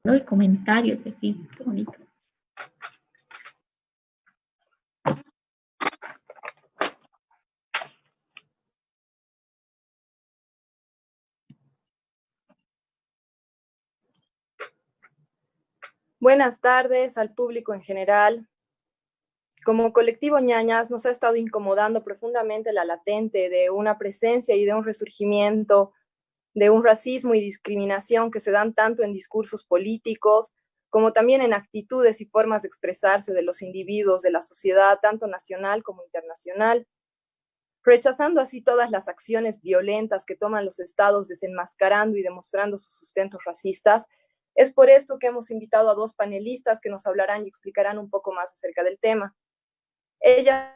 Doy comentarios, así, qué bonito. Buenas tardes al público en general. Como colectivo ñañas nos ha estado incomodando profundamente la latente de una presencia y de un resurgimiento de un racismo y discriminación que se dan tanto en discursos políticos como también en actitudes y formas de expresarse de los individuos de la sociedad, tanto nacional como internacional, rechazando así todas las acciones violentas que toman los estados desenmascarando y demostrando sus sustentos racistas. Es por esto que hemos invitado a dos panelistas que nos hablarán y explicarán un poco más acerca del tema. Ellas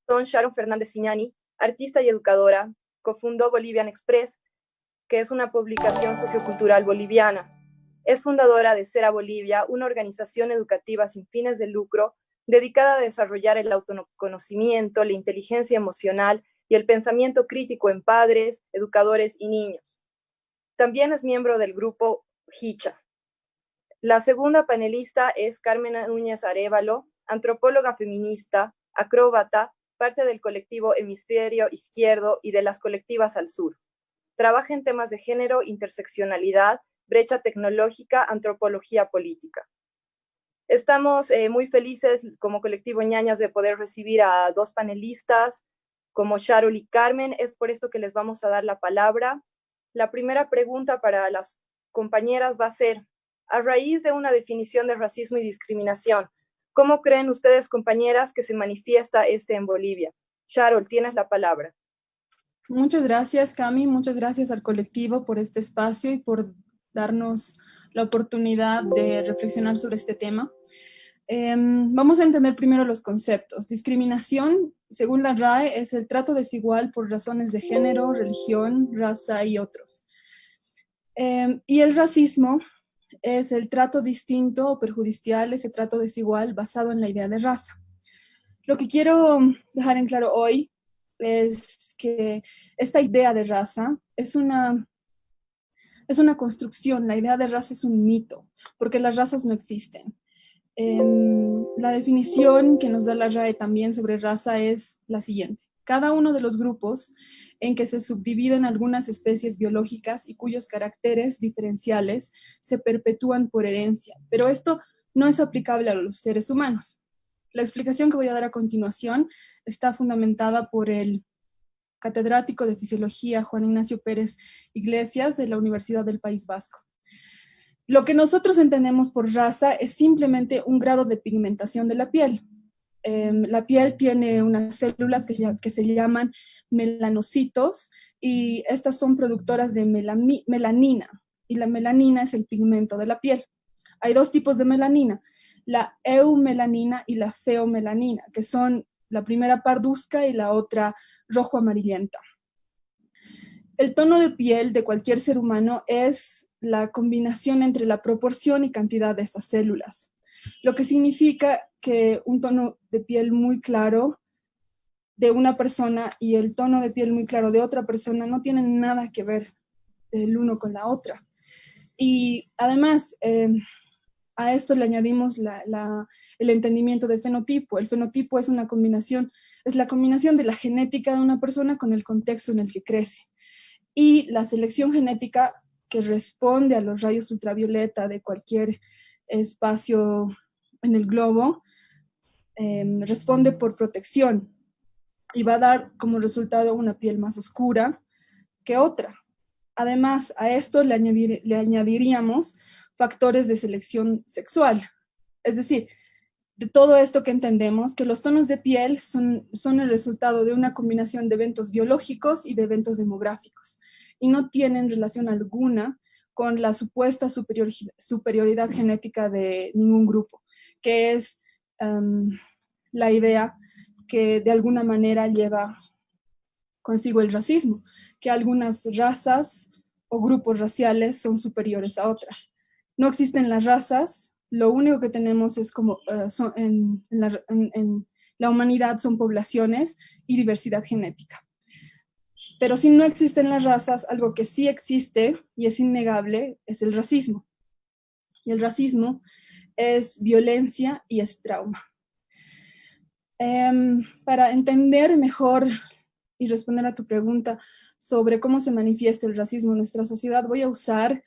son Sharon Fernández Iñani, artista y educadora, cofundó Bolivian Express, que es una publicación sociocultural boliviana. Es fundadora de Cera Bolivia, una organización educativa sin fines de lucro dedicada a desarrollar el autoconocimiento, la inteligencia emocional y el pensamiento crítico en padres, educadores y niños. También es miembro del grupo Hicha. La segunda panelista es Carmen Núñez Arévalo, antropóloga feminista, acróbata, parte del colectivo Hemisferio Izquierdo y de las colectivas al sur. Trabaja en temas de género, interseccionalidad, brecha tecnológica, antropología política. Estamos muy felices como colectivo ñañas de poder recibir a dos panelistas como Sharon y Carmen. Es por esto que les vamos a dar la palabra. La primera pregunta para las compañeras va a ser, a raíz de una definición de racismo y discriminación, ¿cómo creen ustedes, compañeras, que se manifiesta en Bolivia? Sharon, tienes la palabra. Muchas gracias, Cami. Muchas gracias al colectivo por este espacio y por darnos la oportunidad de reflexionar sobre este tema. Vamos a entender primero los conceptos. Discriminación, según la RAE, es el trato desigual por razones de género, religión, raza y otros. Y el racismo es el trato distinto o perjudicial, ese trato desigual basado en la idea de raza. Lo que quiero dejar en claro hoy es que esta idea de raza es una construcción. La idea de raza es un mito, porque las razas no existen. La definición que nos da la RAE también sobre raza es la siguiente. Cada uno de los grupos en que se subdividen algunas especies biológicas y cuyos caracteres diferenciales se perpetúan por herencia, pero esto no es aplicable a los seres humanos. La explicación que voy a dar a continuación está fundamentada por el catedrático de Fisiología Juan Ignacio Pérez Iglesias de la Universidad del País Vasco. Lo que nosotros entendemos por raza es simplemente un grado de pigmentación de la piel. La piel tiene unas células que se llaman melanocitos y estas son productoras de melanina y la melanina es el pigmento de la piel. Hay dos tipos de melanina, la eumelanina y la feomelanina, que son la primera parduzca y la otra rojo amarillenta. El tono de piel de cualquier ser humano es la combinación entre la proporción y cantidad de estas células, lo que significa que un tono de piel muy claro de una persona y el tono de piel muy claro de otra persona no tienen nada que ver el uno con la otra. Y además, a esto le añadimos el entendimiento de fenotipo. El fenotipo es una combinación, es la combinación de la genética de una persona con el contexto en el que crece. Y la selección genética que responde a los rayos ultravioleta de cualquier espacio en el globo, responde por protección y va a dar como resultado una piel más oscura que otra. Además, a esto le añadiríamos factores de selección sexual. Es decir, de todo esto que entendemos, que los tonos de piel son el resultado de una combinación de eventos biológicos y de eventos demográficos, y no tienen relación alguna con la supuesta superioridad genética de ningún grupo, que es la idea que de alguna manera lleva consigo el racismo, que algunas razas o grupos raciales son superiores a otras. No existen las razas, lo único que tenemos es como en la humanidad son poblaciones y diversidad genética. Pero si no existen las razas, algo que sí existe y es innegable es el racismo. Y el racismo es violencia y es trauma. Para entender mejor y responder a tu pregunta sobre cómo se manifiesta el racismo en nuestra sociedad, voy a usar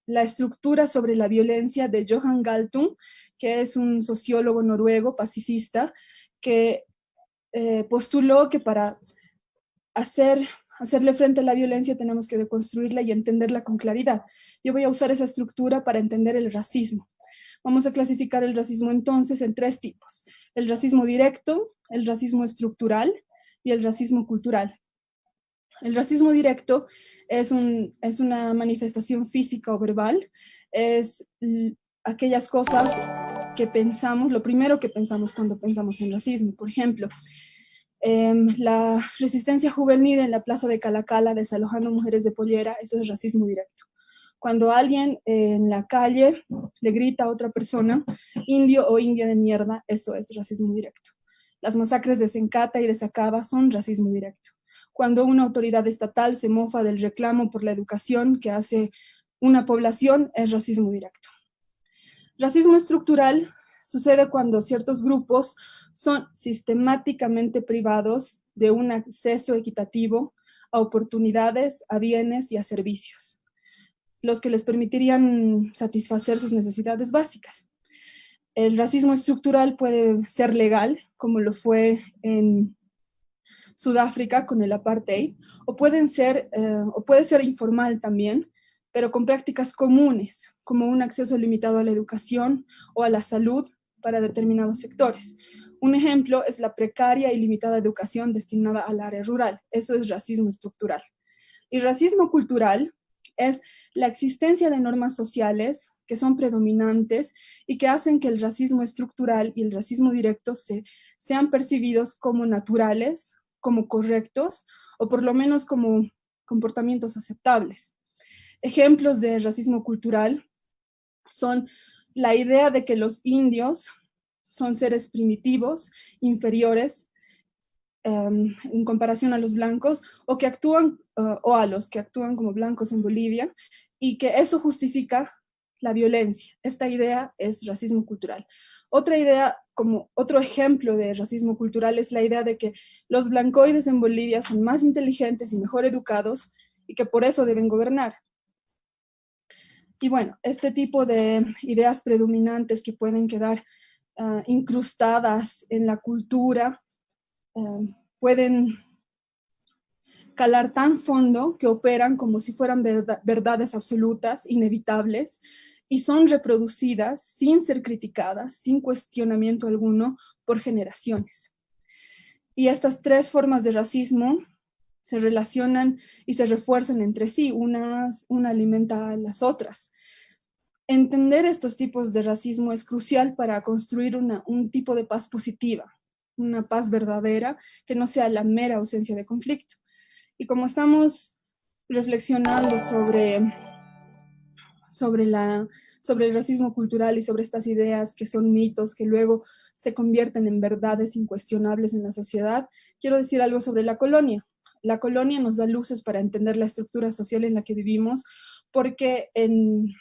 la estructura sobre la violencia de Johan Galtung, que es un sociólogo noruego pacifista, que postuló que para hacerle frente a la violencia tenemos que deconstruirla y entenderla con claridad. Yo voy a usar esa estructura para entender el racismo. Vamos a clasificar el racismo entonces en 3 tipos: el racismo directo, el racismo estructural y el racismo cultural. El racismo directo es una manifestación física o verbal, es aquellas cosas que pensamos, lo primero que pensamos cuando pensamos en racismo. Por ejemplo, la resistencia juvenil en la plaza de Calacala desalojando mujeres de pollera, eso es racismo directo. Cuando alguien en la calle le grita a otra persona, indio o india de mierda, eso es racismo directo. Las masacres de Sencata y de Sacaba son racismo directo. Cuando una autoridad estatal se mofa del reclamo por la educación que hace una población, es racismo directo. Racismo estructural sucede cuando ciertos grupos son sistemáticamente privados de un acceso equitativo a oportunidades, a bienes y a servicios, los que les permitirían satisfacer sus necesidades básicas. El racismo estructural puede ser legal, como lo fue en Sudáfrica con el apartheid, o puede ser informal también, pero con prácticas comunes, como un acceso limitado a la educación o a la salud para determinados sectores. Un ejemplo es la precaria y limitada educación destinada al área rural. Eso es racismo estructural. Y racismo cultural es la existencia de normas sociales que son predominantes y que hacen que el racismo estructural y el racismo directo sean percibidos como naturales, como correctos, o por lo menos como comportamientos aceptables. Ejemplos de racismo cultural son la idea de que los indios son seres primitivos, inferiores, en comparación a los blancos, o que actúan, o a los que actúan como blancos en Bolivia, y que eso justifica la violencia. Esta idea es racismo cultural. Otra idea, como otro ejemplo de racismo cultural, es la idea de que los blancoides en Bolivia son más inteligentes y mejor educados, y que por eso deben gobernar. Y bueno, este tipo de ideas predominantes que pueden quedar incrustadas en la cultura, pueden calar tan fondo que operan como si fueran verdades absolutas, inevitables, y son reproducidas sin ser criticadas, sin cuestionamiento alguno, por generaciones. Y estas 3 formas de racismo se relacionan y se refuerzan entre sí, una alimenta a las otras. Entender estos tipos de racismo es crucial para construir un tipo de paz positiva, una paz verdadera que no sea la mera ausencia de conflicto. Y como estamos reflexionando sobre el racismo cultural y sobre estas ideas que son mitos, que luego se convierten en verdades incuestionables en la sociedad, quiero decir algo sobre la colonia. La colonia nos da luces para entender la estructura social en la que vivimos, porque en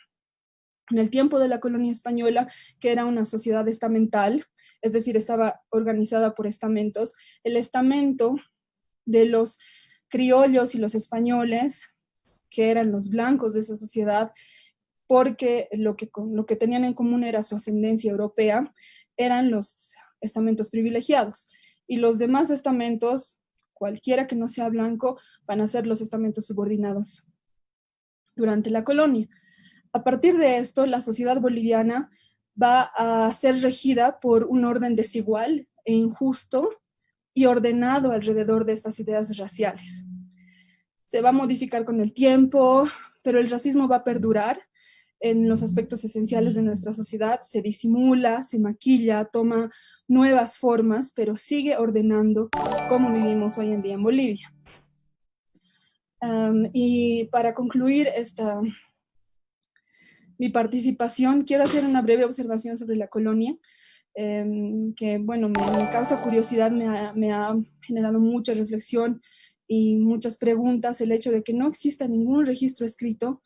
el tiempo de la colonia española, que era una sociedad estamental, es decir, estaba organizada por estamentos, el estamento de los criollos y los españoles, que eran los blancos de esa sociedad, porque lo que tenían en común era su ascendencia europea, eran los estamentos privilegiados. Y los demás estamentos, cualquiera que no sea blanco, van a ser los estamentos subordinados durante la colonia. A partir de esto, la sociedad boliviana va a ser regida por un orden desigual e injusto y ordenado alrededor de estas ideas raciales. Se va a modificar con el tiempo, pero el racismo va a perdurar en los aspectos esenciales de nuestra sociedad. Se disimula, se maquilla, toma nuevas formas, pero sigue ordenando cómo vivimos hoy en día en Bolivia. Y para concluir mi participación, quiero hacer una breve observación sobre la colonia, que, bueno, me causa curiosidad, me ha generado mucha reflexión y muchas preguntas el hecho de que no exista ningún registro escrito,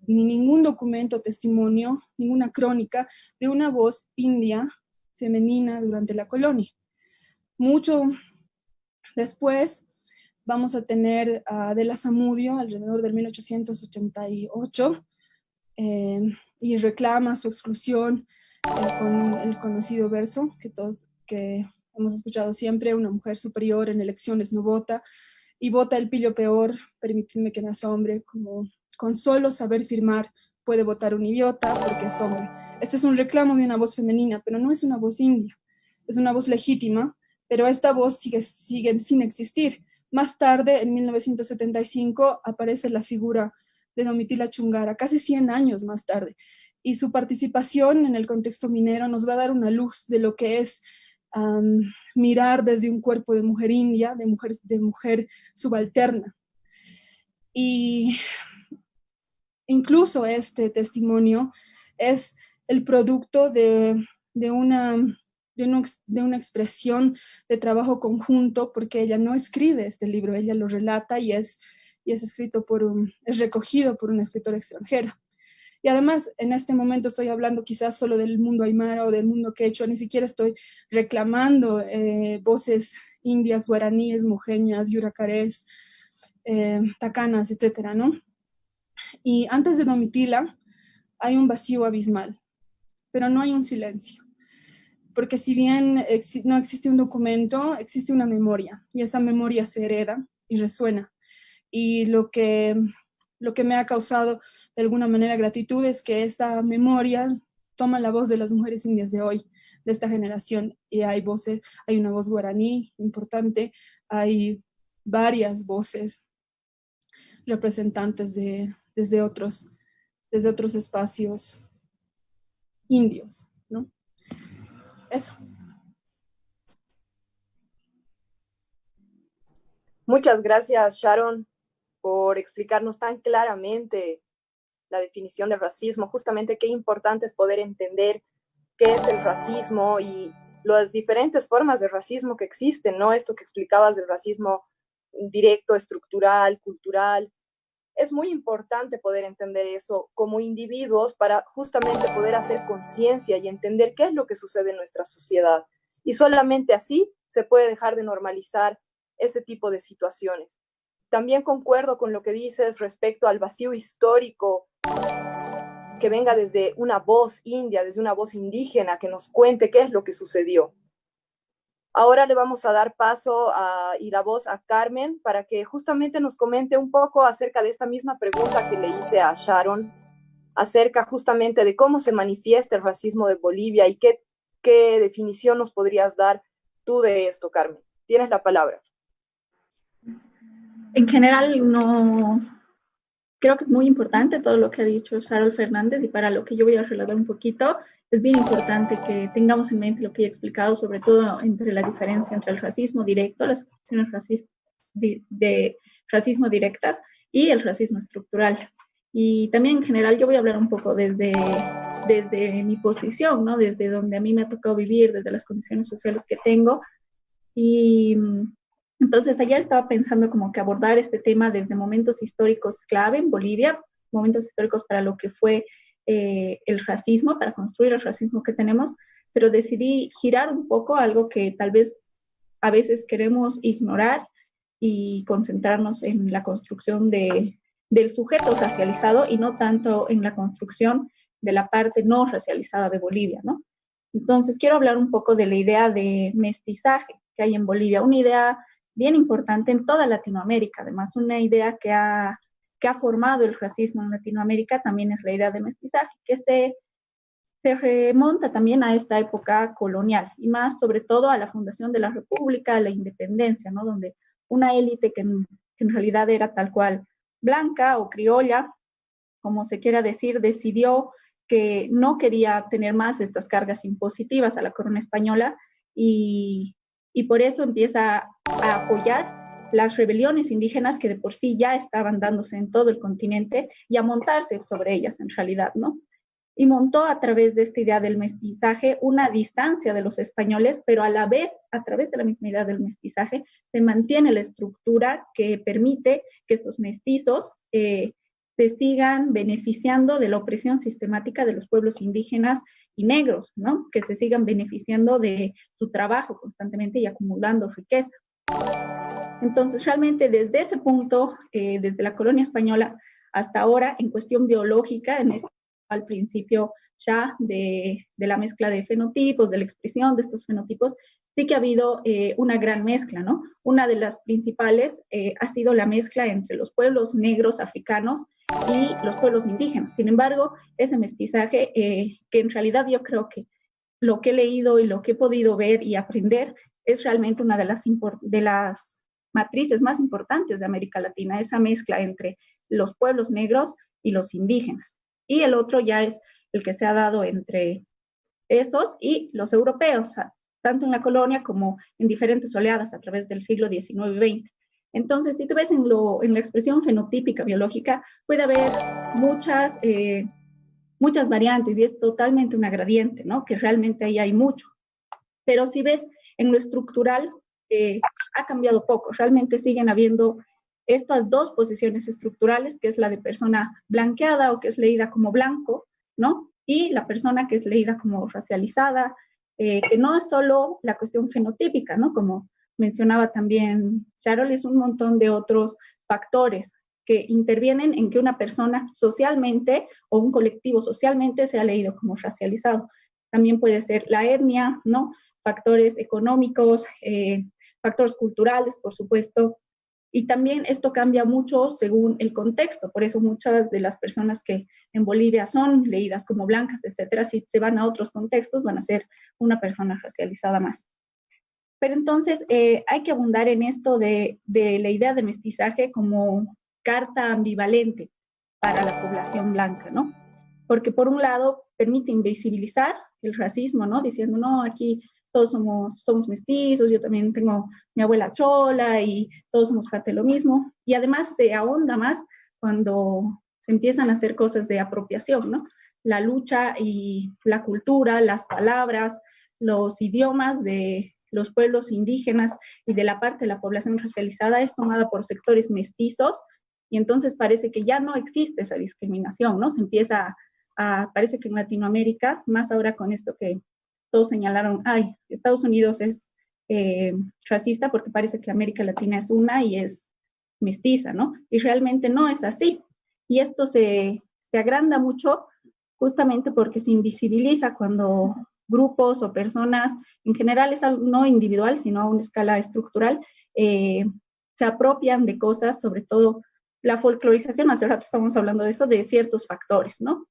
ni ningún documento, testimonio, ninguna crónica de una voz india femenina durante la colonia. Mucho después vamos a tener a Adela Zamudio alrededor del 1888 y reclama su exclusión con el conocido verso que todos que hemos escuchado siempre: una mujer superior en elecciones no vota, y vota el pillo peor, permitidme que me asombre, como con solo saber firmar puede votar un idiota porque es hombre. Este es un reclamo de una voz femenina, pero no es una voz india, es una voz legítima, pero esta voz sigue sin existir. Más tarde, en 1975, aparece la figura de Domitila Chungara, casi 100 años más tarde, y su participación en el contexto minero nos va a dar una luz de lo que es mirar desde un cuerpo de mujer india, de mujer subalterna. Y incluso este testimonio es el producto de una expresión de trabajo conjunto, porque ella no escribe este libro, ella lo relata y es escrito es recogido por una escritora extranjera. Y además, en este momento estoy hablando quizás solo del mundo aymara o del mundo quechua, ni siquiera estoy reclamando voces indias, guaraníes, mojeñas, yuracarés, tacanas, etcétera, ¿no? Y antes de Domitila hay un vacío abismal, pero no hay un silencio. Porque si bien no existe un documento, existe una memoria, y esa memoria se hereda y resuena. Y lo que me ha causado de alguna manera gratitud es que esta memoria toma la voz de las mujeres indias de hoy, de esta generación, y hay voces, hay una voz guaraní importante, hay varias voces representantes desde otros espacios indios, ¿no? Eso. Muchas gracias, Sharon, por explicarnos tan claramente la definición del racismo. Justamente qué importante es poder entender qué es el racismo y las diferentes formas de racismo que existen, ¿no? Esto que explicabas del racismo directo, estructural, cultural. Es muy importante poder entender eso como individuos para justamente poder hacer conciencia y entender qué es lo que sucede en nuestra sociedad. Y solamente así se puede dejar de normalizar ese tipo de situaciones. También concuerdo con lo que dices respecto al vacío histórico que venga desde una voz india, desde una voz indígena, que nos cuente qué es lo que sucedió. Ahora le vamos a dar paso y la voz a Carmen para que justamente nos comente un poco acerca de esta misma pregunta que le hice a Sharon, acerca justamente de cómo se manifiesta el racismo de Bolivia y qué definición nos podrías dar tú de esto, Carmen. Tienes la palabra. En general, no creo que es muy importante todo lo que ha dicho Sharon Fernández, y para lo que yo voy a relatar un poquito, es bien importante que tengamos en mente lo que he explicado, sobre todo entre la diferencia entre el racismo directo, las expresiones de racismo directas y el racismo estructural. Y también en general yo voy a hablar un poco desde mi posición, ¿no? Desde donde a mí me ha tocado vivir, desde las condiciones sociales que tengo. Y entonces ayer estaba pensando como que abordar este tema desde momentos históricos clave en Bolivia, momentos históricos para lo que fue el racismo, para construir el racismo que tenemos, pero decidí girar un poco algo que tal vez a veces queremos ignorar y concentrarnos en la construcción del sujeto racializado y no tanto en la construcción de la parte no racializada de Bolivia, ¿no? Entonces quiero hablar un poco de la idea de mestizaje que hay en Bolivia, una idea bien importante en toda Latinoamérica, además una idea que ha formado el racismo en Latinoamérica también es la idea de mestizaje, que se remonta también a esta época colonial y más sobre todo a la fundación de la República, a la independencia, ¿no? Donde una élite que en realidad era tal cual blanca o criolla, como se quiera decir, decidió que no quería tener más estas cargas impositivas a la corona española y por eso empieza a apoyar las rebeliones indígenas que de por sí ya estaban dándose en todo el continente y a montarse sobre ellas en realidad, ¿no? y montó a través de esta idea del mestizaje una distancia de los españoles, pero a la vez, a través de la misma idea del mestizaje, se mantiene la estructura que permite que estos mestizos se sigan beneficiando de la opresión sistemática de los pueblos indígenas y negros, ¿no? Que se sigan beneficiando de su trabajo constantemente y acumulando riqueza. Entonces, realmente desde ese punto, desde la colonia española hasta ahora, en cuestión biológica, en este, al principio ya de la mezcla de fenotipos, de la expresión de estos fenotipos, sí que ha habido una gran mezcla, ¿no? Una de las principales ha sido la mezcla entre los pueblos negros africanos y los pueblos indígenas. Sin embargo, ese mestizaje, que en realidad yo creo que lo que he leído y lo que he podido ver y aprender es realmente una de las matrices más importantes de América Latina, esa mezcla entre los pueblos negros y los indígenas. Y el otro ya es el que se ha dado entre esos y los europeos, tanto en la colonia como en diferentes oleadas a través del siglo XIX y XX. Entonces, si tú ves en la expresión fenotípica biológica, puede haber muchas variantes y es totalmente una gradiente, ¿no? Que realmente ahí hay mucho. Pero si ves en lo estructural, ha cambiado poco. Realmente siguen habiendo estas dos posiciones estructurales, que es la de persona blanqueada o que es leída como blanco, ¿no? Y la persona que es leída como racializada, que no es solo la cuestión fenotípica, ¿no? Como mencionaba también Charol, es un montón de otros factores que intervienen en que una persona socialmente o un colectivo socialmente sea leído como racializado. También puede ser la etnia, ¿no? Factores económicos, factores culturales, por supuesto, y también esto cambia mucho según el contexto, por eso muchas de las personas que en Bolivia son leídas como blancas, etcétera, si se van a otros contextos van a ser una persona racializada más. Pero entonces hay que abundar en esto de la idea de mestizaje como carta ambivalente para la población blanca, ¿no? Porque por un lado permite invisibilizar el racismo, ¿no? Diciendo, no, aquí todos somos mestizos, yo también tengo mi abuela chola y todos somos parte de lo mismo. Y además se ahonda más cuando se empiezan a hacer cosas de apropiación, ¿no? La lucha y la cultura, las palabras, los idiomas de los pueblos indígenas y de la parte de la población racializada es tomada por sectores mestizos y entonces parece que ya no existe esa discriminación, ¿no? Se empieza parece que en Latinoamérica, más ahora con esto que todos señalaron, ay, Estados Unidos es racista porque parece que América Latina es una y es mestiza, ¿no? Y realmente no es así. Y esto se agranda mucho justamente porque se invisibiliza cuando grupos o personas, en general es algo no individual, sino a una escala estructural, se apropian de cosas, sobre todo la folclorización, hace rato estamos hablando de eso, de ciertos factores, ¿no?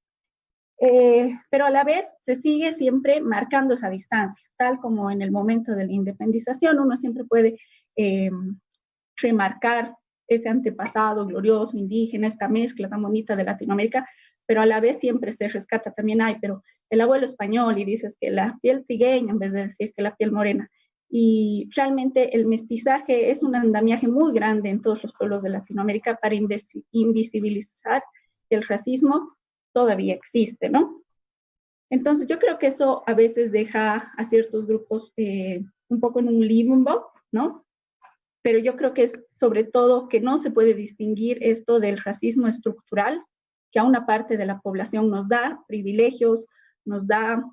Pero a la vez se sigue siempre marcando esa distancia, tal como en el momento de la independización, uno siempre puede remarcar ese antepasado glorioso indígena, esta mezcla tan bonita de Latinoamérica, pero a la vez siempre se rescata también, ay, pero el abuelo español y dices que la piel trigueña en vez de decir que la piel morena. Y realmente el mestizaje es un andamiaje muy grande en todos los pueblos de Latinoamérica para invisibilizar el racismo todavía existe, ¿no? Entonces yo creo que eso a veces deja a ciertos grupos un poco en un limbo, ¿no? Pero yo creo que es sobre todo que no se puede distinguir esto del racismo estructural, que a una parte de la población nos da privilegios, nos da,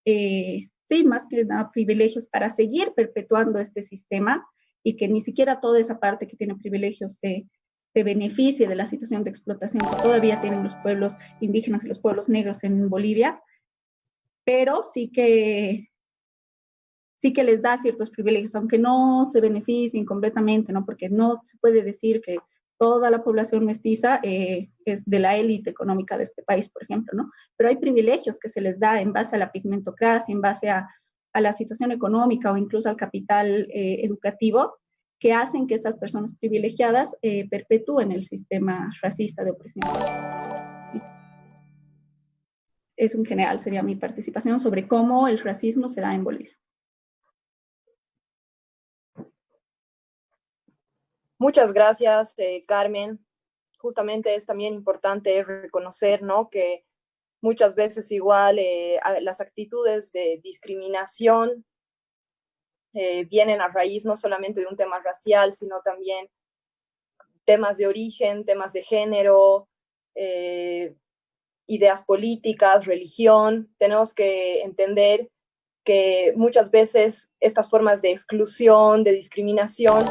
sí, más que nada privilegios para seguir perpetuando este sistema y que ni siquiera toda esa parte que tiene privilegios se beneficie de la situación de explotación que todavía tienen los pueblos indígenas y los pueblos negros en Bolivia, pero sí que les da ciertos privilegios, aunque no se beneficien completamente, ¿no? Porque no se puede decir que toda la población mestiza es de la élite económica de este país, por ejemplo, ¿no? Pero hay privilegios que se les da en base a la pigmentocracia, en base a la situación económica o incluso al capital educativo, que hacen que esas personas privilegiadas perpetúen el sistema racista de opresión. Eso en general sería mi participación sobre cómo el racismo se da en Bolivia. Muchas gracias, Carmen. Justamente es también importante reconocer, ¿no?, que muchas veces igual las actitudes de discriminación vienen a raíz no solamente de un tema racial, sino también temas de origen, temas de género, ideas políticas, religión. Tenemos que entender que muchas veces estas formas de exclusión, de discriminación,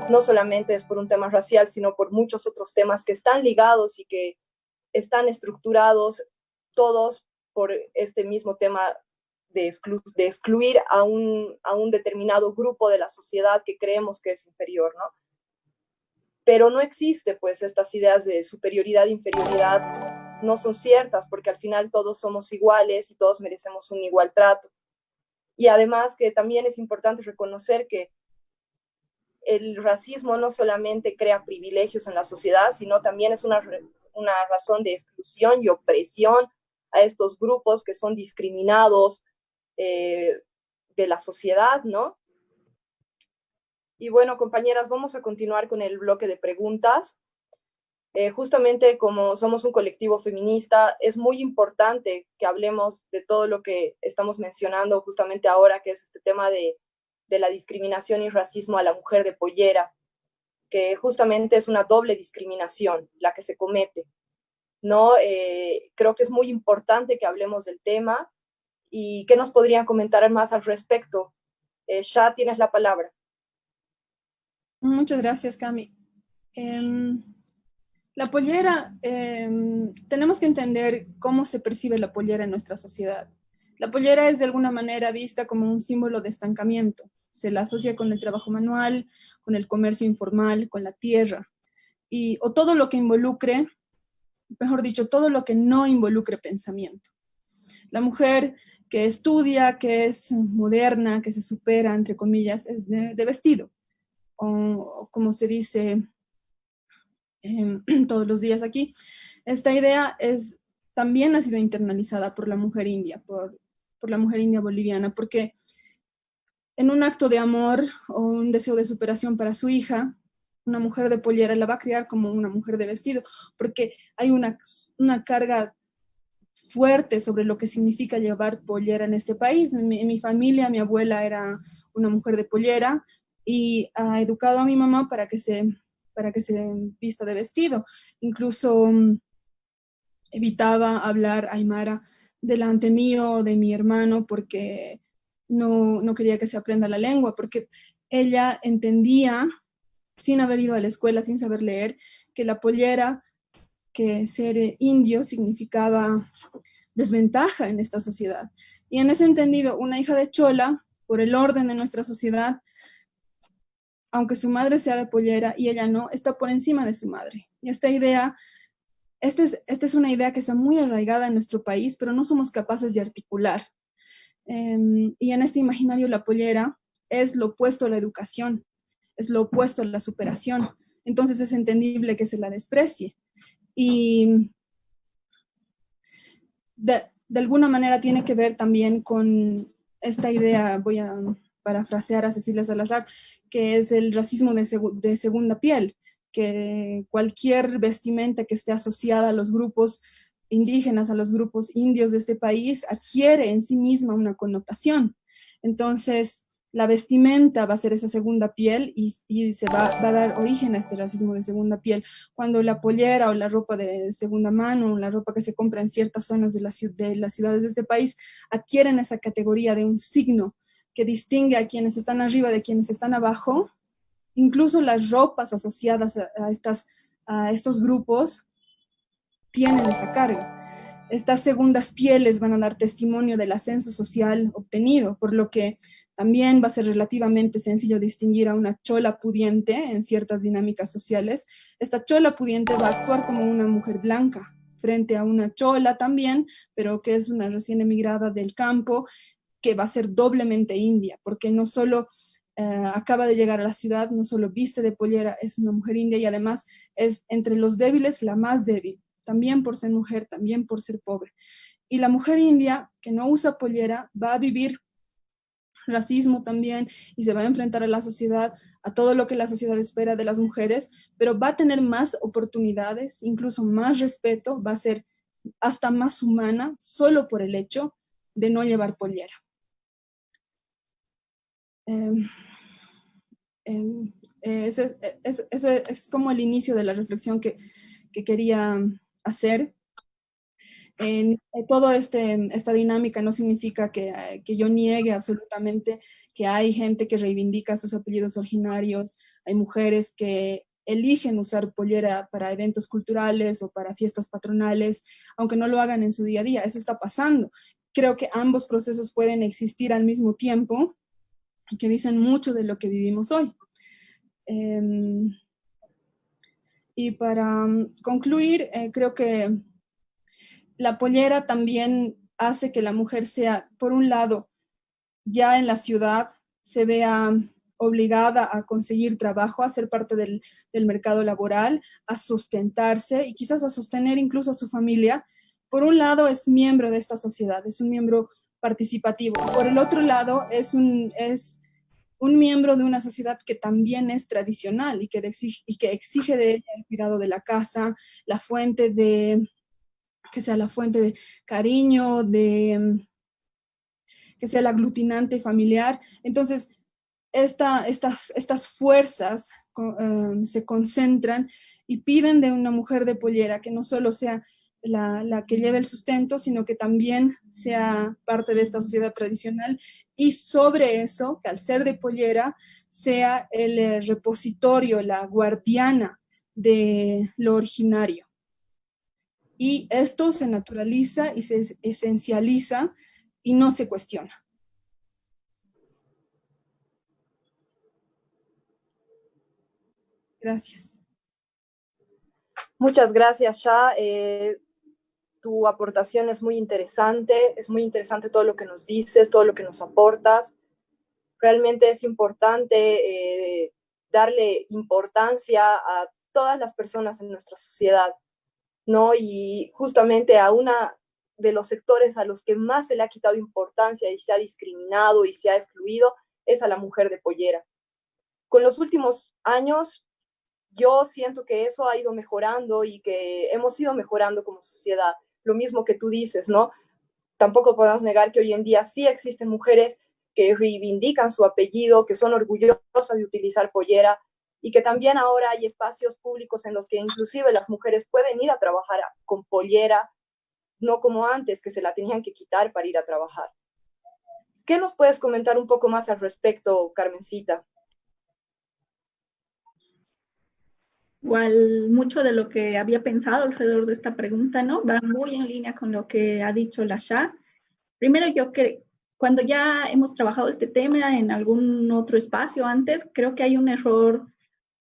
no solamente es por un tema racial, sino por muchos otros temas que están ligados y que están estructurados todos por este mismo tema de excluir a un determinado grupo de la sociedad que creemos que es inferior, ¿no? Pero no existe, pues, estas ideas de superioridad, inferioridad, no son ciertas, porque al final todos somos iguales y todos merecemos un igual trato. Y además que también es importante reconocer que el racismo no solamente crea privilegios en la sociedad, sino también es una razón de exclusión y opresión a estos grupos que son discriminados de la sociedad, ¿no? Y bueno, compañeras, vamos a continuar con el bloque de preguntas. Justamente como somos un colectivo feminista, es muy importante que hablemos de todo lo que estamos mencionando justamente ahora, que es este tema de la discriminación y racismo a la mujer de pollera, que justamente es una doble discriminación la que se comete, ¿no? Creo que es muy importante que hablemos del tema. ¿Y qué nos podrían comentar más al respecto? Shah, tienes la palabra. Muchas gracias, Cami. La pollera, tenemos que entender cómo se percibe la pollera en nuestra sociedad. La pollera es de alguna manera vista como un símbolo de estancamiento. Se la asocia con el trabajo manual, con el comercio informal, con la tierra, o todo lo que involucre, mejor dicho, todo lo que no involucre pensamiento. La mujer que estudia, que es moderna, que se supera, entre comillas, es de vestido, o como se dice todos los días aquí. Esta idea también ha sido internalizada por la mujer india, por la mujer india boliviana, porque en un acto de amor o un deseo de superación para su hija, una mujer de pollera la va a criar como una mujer de vestido, porque hay una carga fuerte sobre lo que significa llevar pollera en este país. En mi familia, mi abuela era una mujer de pollera y ha educado a mi mamá para que se vista de vestido. Incluso evitaba hablar aymara delante mío, de mi hermano, porque no quería que se aprenda la lengua, porque ella entendía, sin haber ido a la escuela, sin saber leer, que la pollera, que ser indio significaba desventaja en esta sociedad. Y en ese entendido, una hija de chola, por el orden de nuestra sociedad, aunque su madre sea de pollera y ella no, está por encima de su madre. Y esta es una idea que está muy arraigada en nuestro país, pero no somos capaces de articular. Y en este imaginario la pollera es lo opuesto a la educación, es lo opuesto a la superación. Entonces es entendible que se la desprecie. Y de alguna manera tiene que ver también con esta idea, voy a parafrasear a Cecilia Salazar, que es el racismo de segunda piel, que cualquier vestimenta que esté asociada a los grupos indígenas, a los grupos indios de este país, adquiere en sí misma una connotación. Entonces, la vestimenta va a ser esa segunda piel y se va a dar origen a este racismo de segunda piel. Cuando la pollera o la ropa de segunda mano, la ropa que se compra en ciertas zonas de las ciudades de este país, adquieren esa categoría de un signo que distingue a quienes están arriba de quienes están abajo. Incluso las ropas asociadas a estos grupos tienen esa carga. Estas segundas pieles van a dar testimonio del ascenso social obtenido, por lo que también va a ser relativamente sencillo distinguir a una chola pudiente en ciertas dinámicas sociales. Esta chola pudiente va a actuar como una mujer blanca frente a una chola también, pero que es una recién emigrada del campo, que va a ser doblemente india, porque no solo acaba de llegar a la ciudad, no solo viste de pollera, es una mujer india y además es entre los débiles la más débil, también por ser mujer, también por ser pobre. Y la mujer india que no usa pollera va a vivir racismo también y se va a enfrentar a la sociedad, a todo lo que la sociedad espera de las mujeres, pero va a tener más oportunidades, incluso más respeto, va a ser hasta más humana solo por el hecho de no llevar pollera. Eso es como el inicio de la reflexión que quería hacer. Todo esta dinámica no significa que yo niegue absolutamente que hay gente que reivindica sus apellidos originarios, hay mujeres que eligen usar pollera para eventos culturales o para fiestas patronales, aunque no lo hagan en su día a día, eso está pasando. Creo que ambos procesos pueden existir al mismo tiempo, que dicen mucho de lo que vivimos hoy. Y para concluir, creo que la pollera también hace que la mujer sea, por un lado, ya en la ciudad se vea obligada a conseguir trabajo, a ser parte del mercado laboral, a sustentarse y quizás a sostener incluso a su familia. Por un lado es miembro de esta sociedad, es un miembro participativo. Por el otro lado es un miembro de una sociedad que también es tradicional y que exige de ella el cuidado de la casa, que sea la fuente de cariño, que sea el aglutinante familiar. Entonces, estas fuerzas se concentran y piden de una mujer de pollera que no solo sea la que lleve el sustento, sino que también sea parte de esta sociedad tradicional y sobre eso, que al ser de pollera, sea el repositorio, la guardiana de lo originario. Y esto se naturaliza y se esencializa y no se cuestiona. Gracias. Muchas gracias, Shah. Tu aportación es muy interesante todo lo que nos dices, todo lo que nos aportas. Realmente es importante darle importancia a todas las personas en nuestra sociedad, ¿no? Y justamente a una de los sectores a los que más se le ha quitado importancia y se ha discriminado y se ha excluido es a la mujer de pollera. Con los últimos años, yo siento que eso ha ido mejorando y que hemos ido mejorando como sociedad. Lo mismo que tú dices, ¿no? Tampoco podemos negar que hoy en día sí existen mujeres que reivindican su apellido, que son orgullosas de utilizar pollera y que también ahora hay espacios públicos en los que inclusive las mujeres pueden ir a trabajar con pollera, no como antes, que se la tenían que quitar para ir a trabajar. ¿Qué nos puedes comentar un poco más al respecto, Carmencita? Igual mucho de lo que había pensado alrededor de esta pregunta, ¿no? Va muy en línea con lo que ha dicho la Shah. Primero, yo que cuando ya hemos trabajado este tema en algún otro espacio antes, creo que hay un error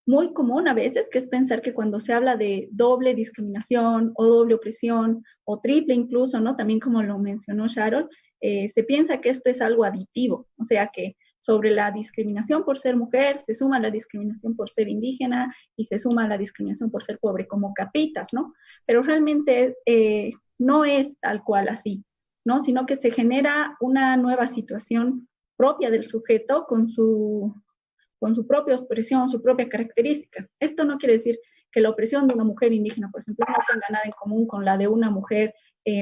muy común a veces, que es pensar que cuando se habla de doble discriminación o doble opresión o triple incluso, ¿no? También como lo mencionó Sharon, se piensa que esto es algo aditivo, o sea que sobre la discriminación por ser mujer se suma la discriminación por ser indígena y se suma la discriminación por ser pobre como capitas, ¿no? Pero realmente no es tal cual así, ¿no? Sino que se genera una nueva situación propia del sujeto con su propia opresión, su propia característica. Esto no quiere decir que la opresión de una mujer indígena, por ejemplo, no tenga nada en común con la de una mujer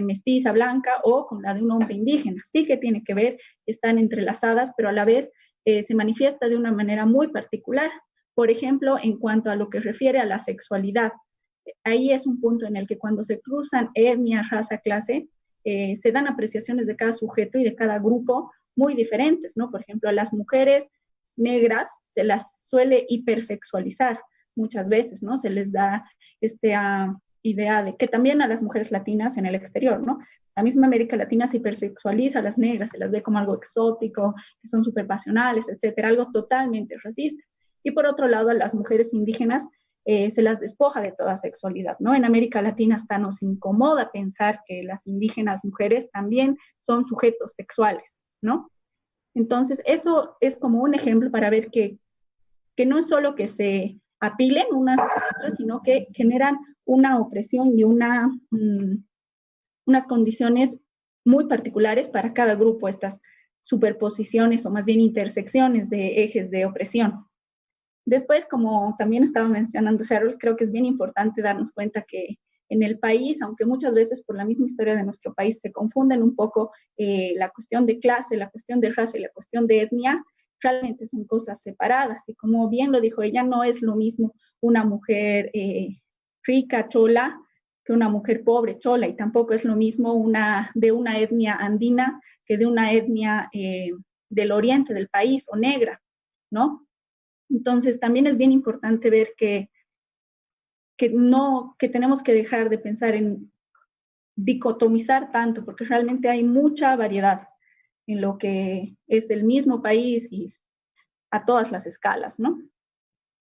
mestiza, blanca o con la de un hombre indígena. Sí que tiene que ver, están entrelazadas, pero a la vez se manifiesta de una manera muy particular. Por ejemplo, en cuanto a lo que refiere a la sexualidad, ahí es un punto en el que cuando se cruzan etnia, raza, clase, se dan apreciaciones de cada sujeto y de cada grupo muy diferentes, ¿no? Por ejemplo, a las mujeres negras se las suele hipersexualizar muchas veces, ¿no? Se les da esta idea de que también a las mujeres latinas en el exterior, ¿no? La misma América Latina se hipersexualiza a las negras, se las ve como algo exótico, que son súper pasionales, etcétera, algo totalmente racista. Y por otro lado, a las mujeres indígenas se las despoja de toda sexualidad, ¿no? En América Latina hasta nos incomoda pensar que las indígenas mujeres también son sujetos sexuales, ¿no? Entonces, eso es como un ejemplo para ver que no es solo que se apilen unas a otras, sino que generan una opresión y unas condiciones muy particulares para cada grupo, estas superposiciones o más bien intersecciones de ejes de opresión. Después, como también estaba mencionando Sharon, creo que es bien importante darnos cuenta que en el país, aunque muchas veces por la misma historia de nuestro país se confunden un poco la cuestión de clase, la cuestión de raza y la cuestión de etnia, realmente son cosas separadas. Y como bien lo dijo ella, no es lo mismo una mujer rica, chola, que una mujer pobre, chola, y tampoco es lo mismo de una etnia andina que de una etnia del oriente del país o negra, ¿no? Entonces también es bien importante ver que tenemos que dejar de pensar en dicotomizar tanto, porque realmente hay mucha variedad en lo que es del mismo país y a todas las escalas, ¿no?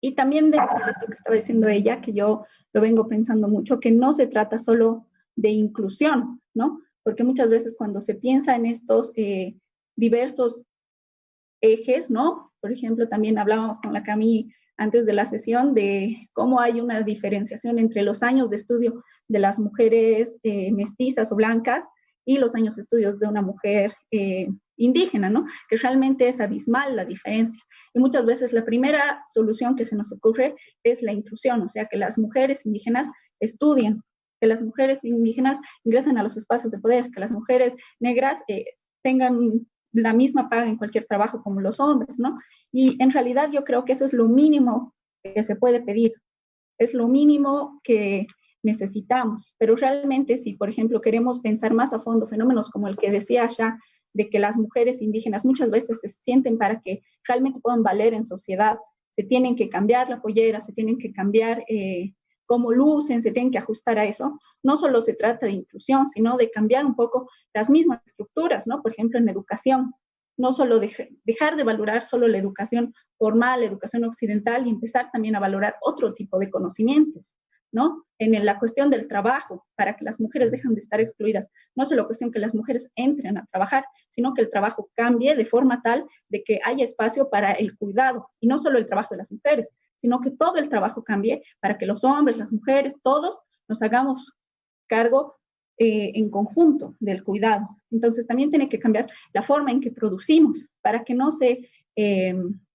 Y también de esto que estaba diciendo ella, que yo lo vengo pensando mucho, que no se trata solo de inclusión, ¿no? Porque muchas veces cuando se piensa en estos diversos ejes, ¿no? Por ejemplo, también hablábamos con la Cami antes de la sesión de cómo hay una diferenciación entre los años de estudio de las mujeres mestizas o blancas y los años de estudios de una mujer indígena, ¿no? Que realmente es abismal la diferencia. Y muchas veces la primera solución que se nos ocurre es la inclusión, o sea, que las mujeres indígenas estudien, que las mujeres indígenas ingresen a los espacios de poder, que las mujeres negras tengan la misma paga en cualquier trabajo como los hombres, ¿no? Y en realidad yo creo que eso es lo mínimo que se puede pedir, es lo mínimo que necesitamos, pero realmente si, por ejemplo, queremos pensar más a fondo fenómenos como el que decía Asha, de que las mujeres indígenas muchas veces se sienten para que realmente puedan valer en sociedad, se tienen que cambiar la pollera, se tienen que cambiar cómo lucen, se tienen que ajustar a eso. No solo se trata de inclusión, sino de cambiar un poco las mismas estructuras, ¿no? Por ejemplo, en educación, no solo dejar de valorar solo la educación formal, la educación occidental y empezar también a valorar otro tipo de conocimientos, ¿no? En la cuestión del trabajo, para que las mujeres dejen de estar excluidas. No es solo cuestión que las mujeres entren a trabajar, sino que el trabajo cambie de forma tal de que haya espacio para el cuidado, y no solo el trabajo de las mujeres, sino que todo el trabajo cambie para que los hombres, las mujeres, todos nos hagamos cargo en conjunto del cuidado. Entonces también tiene que cambiar la forma en que producimos para que no se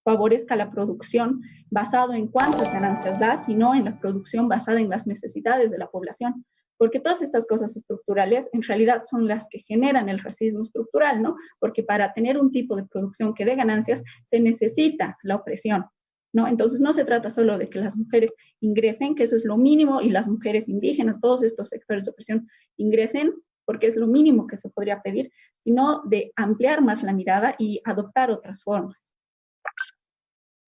favorezca la producción basado en cuántas ganancias da, sino en la producción basada en las necesidades de la población. Porque todas estas cosas estructurales en realidad son las que generan el racismo estructural, ¿no? Porque para tener un tipo de producción que dé ganancias se necesita la opresión, ¿no? Entonces no se trata solo de que las mujeres ingresen, que eso es lo mínimo, y las mujeres indígenas, todos estos sectores de opresión ingresen, porque es lo mínimo que se podría pedir, sino de ampliar más la mirada y adoptar otras formas.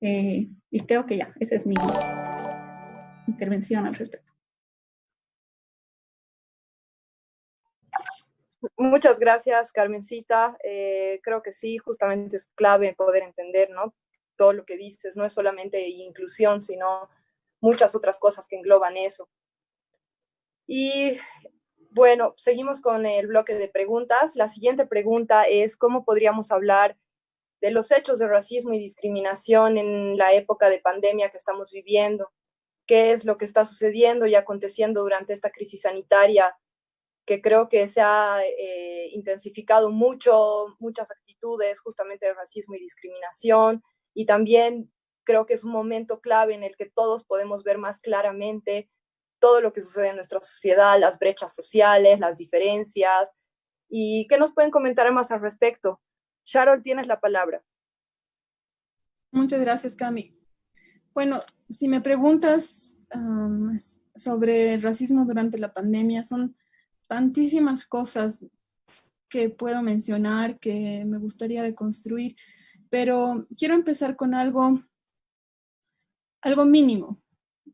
Y creo que ya, esa es mi intervención al respecto. Muchas gracias, Carmencita. Creo que sí, justamente es clave poder entender, ¿no? Todo lo que dices, no es solamente inclusión, sino muchas otras cosas que engloban eso. Y bueno, seguimos con el bloque de preguntas. La siguiente pregunta es, ¿cómo podríamos hablar de los hechos de racismo y discriminación en la época de pandemia que estamos viviendo? ¿Qué es lo que está sucediendo y aconteciendo durante esta crisis sanitaria que creo que se ha intensificado muchas actitudes justamente de racismo y discriminación, y también creo que es un momento clave en el que todos podemos ver más claramente todo lo que sucede en nuestra sociedad, las brechas sociales, las diferencias, y qué nos pueden comentar más al respecto. Sharol, tienes la palabra. Muchas gracias, Cami. Bueno, si me preguntas sobre el racismo durante la pandemia, son tantísimas cosas que puedo mencionar, que me gustaría deconstruir, pero quiero empezar con algo mínimo.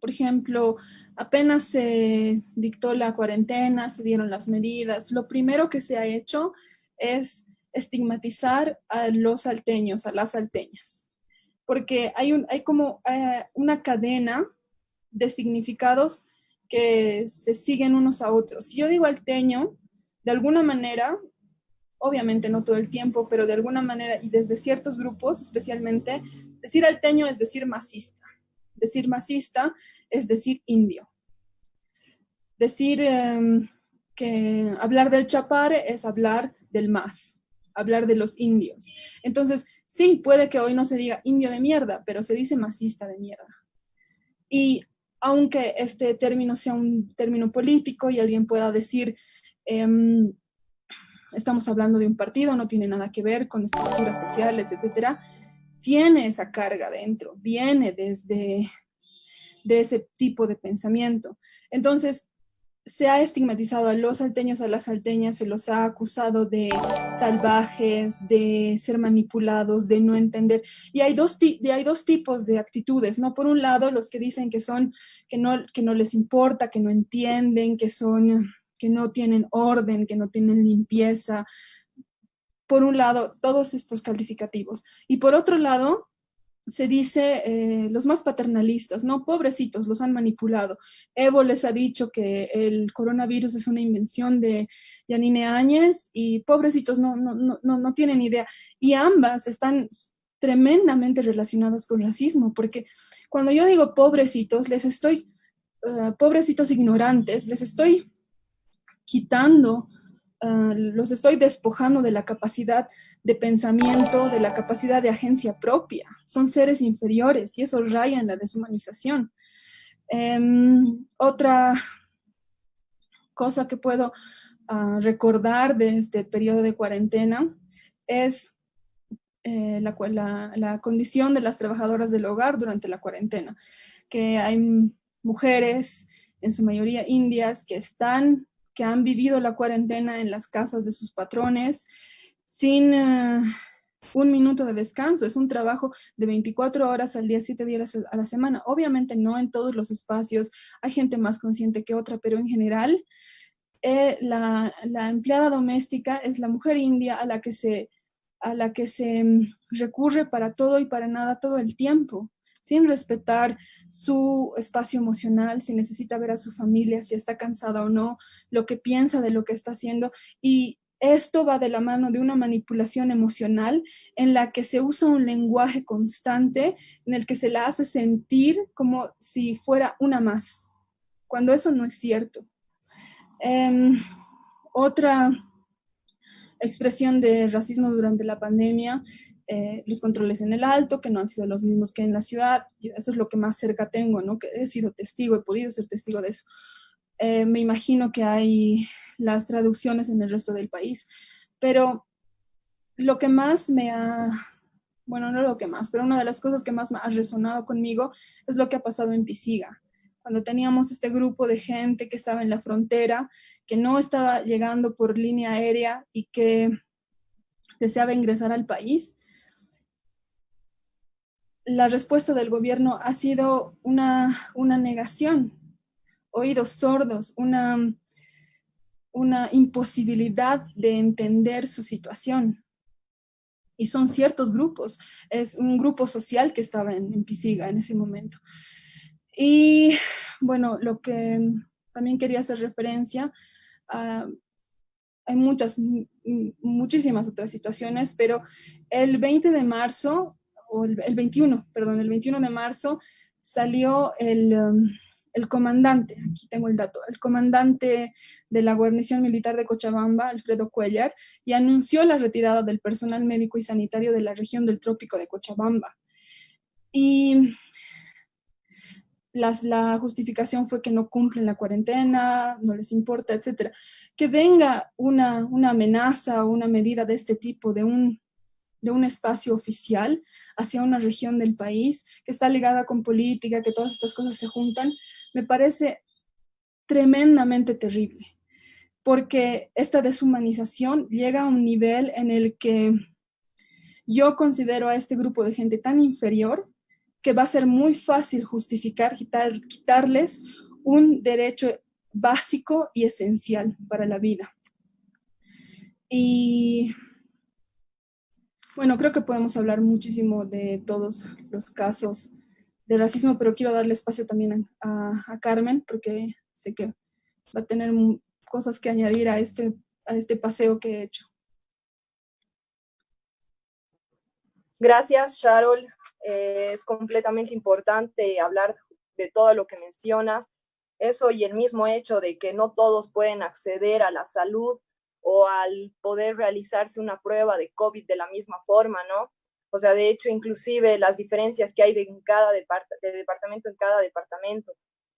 Por ejemplo, apenas se dictó la cuarentena, se dieron las medidas, lo primero que se ha hecho es estigmatizar a los salteños, a las salteñas, porque hay como una cadena de significados que se siguen unos a otros. Si yo digo alteño, de alguna manera, obviamente no todo el tiempo, pero de alguna manera y desde ciertos grupos especialmente, decir alteño es decir masista. Decir masista es decir indio. Decir que hablar del chapare es hablar del mas, hablar de los indios. Entonces, sí, puede que hoy no se diga indio de mierda, pero se dice masista de mierda. Y aunque este término sea un término político y alguien pueda decir, estamos hablando de un partido, no tiene nada que ver con estructuras sociales, etcétera, tiene esa carga dentro, viene desde de ese tipo de pensamiento. Entonces, se ha estigmatizado a los salteños, a las salteñas, se los ha acusado de salvajes, de ser manipulados, de no entender. Y hay hay dos tipos de actitudes, ¿no? Por un lado, los que dicen que son, que no les importa, que no entienden, que no tienen orden, que no tienen limpieza. Por un lado, todos estos calificativos. Y por otro lado, se dice los más paternalistas, ¿no? Pobrecitos, los han manipulado. Evo les ha dicho que el coronavirus es una invención de Yanine Áñez y pobrecitos no tienen idea. Y ambas están tremendamente relacionadas con racismo, porque cuando yo digo pobrecitos, pobrecitos ignorantes, les estoy quitando, los estoy despojando de la capacidad de pensamiento, de la capacidad de agencia propia. Son seres inferiores y eso raya en la deshumanización. Otra cosa que puedo recordar de este periodo de cuarentena es la condición de las trabajadoras del hogar durante la cuarentena, que hay mujeres, en su mayoría indias, que han vivido la cuarentena en las casas de sus patrones sin un minuto de descanso. Es un trabajo de 24 horas al día, 7 días a la semana. Obviamente no en todos los espacios, hay gente más consciente que otra, pero en general la empleada doméstica es la mujer india a la que se recurre para todo y para nada todo el tiempo, sin respetar su espacio emocional, si necesita ver a su familia, si está cansada o no, lo que piensa de lo que está haciendo. Y esto va de la mano de una manipulación emocional en la que se usa un lenguaje constante, en el que se la hace sentir como si fuera una más, cuando eso no es cierto. Otra expresión de racismo durante la pandemia, los controles en el alto, que no han sido los mismos que en la ciudad. Eso es lo que más cerca tengo, ¿no? Que he sido testigo, he podido ser testigo de eso. Me imagino que hay las traducciones en el resto del país, pero lo que más bueno, no lo que más, pero una de las cosas que más me ha resonado conmigo es lo que ha pasado en Pisiga, cuando teníamos este grupo de gente que estaba en la frontera, que no estaba llegando por línea aérea y que deseaba ingresar al país. La respuesta del gobierno ha sido una negación, oídos sordos, una imposibilidad de entender su situación. Y son ciertos grupos, es un grupo social que estaba en Pisiga en ese momento. Y bueno, lo que también quería hacer referencia, hay muchísimas otras situaciones, pero el 20 de marzo, o el 21, perdón, el 21 de marzo salió el comandante, aquí tengo el dato, el comandante de la guarnición militar de Cochabamba, Alfredo Cuellar, y anunció la retirada del personal médico y sanitario de la región del Trópico de Cochabamba. Y la justificación fue que no cumplen la cuarentena, no les importa, etcétera. Que venga una amenaza o una medida de este tipo de un espacio oficial hacia una región del país que está ligada con política, que todas estas cosas se juntan, me parece tremendamente terrible, porque esta deshumanización llega a un nivel en el que yo considero a este grupo de gente tan inferior que va a ser muy fácil justificar, quitarles un derecho básico y esencial para la vida. Y bueno, creo que podemos hablar muchísimo de todos los casos de racismo, pero quiero darle espacio también a Carmen, porque sé que va a tener cosas que añadir a este paseo que he hecho. Gracias, Sharol. Es completamente importante hablar de todo lo que mencionas. Eso y el mismo hecho de que no todos pueden acceder a la salud o al poder realizarse una prueba de COVID de la misma forma, ¿no? O sea, de hecho, inclusive las diferencias que hay de departamento en cada departamento.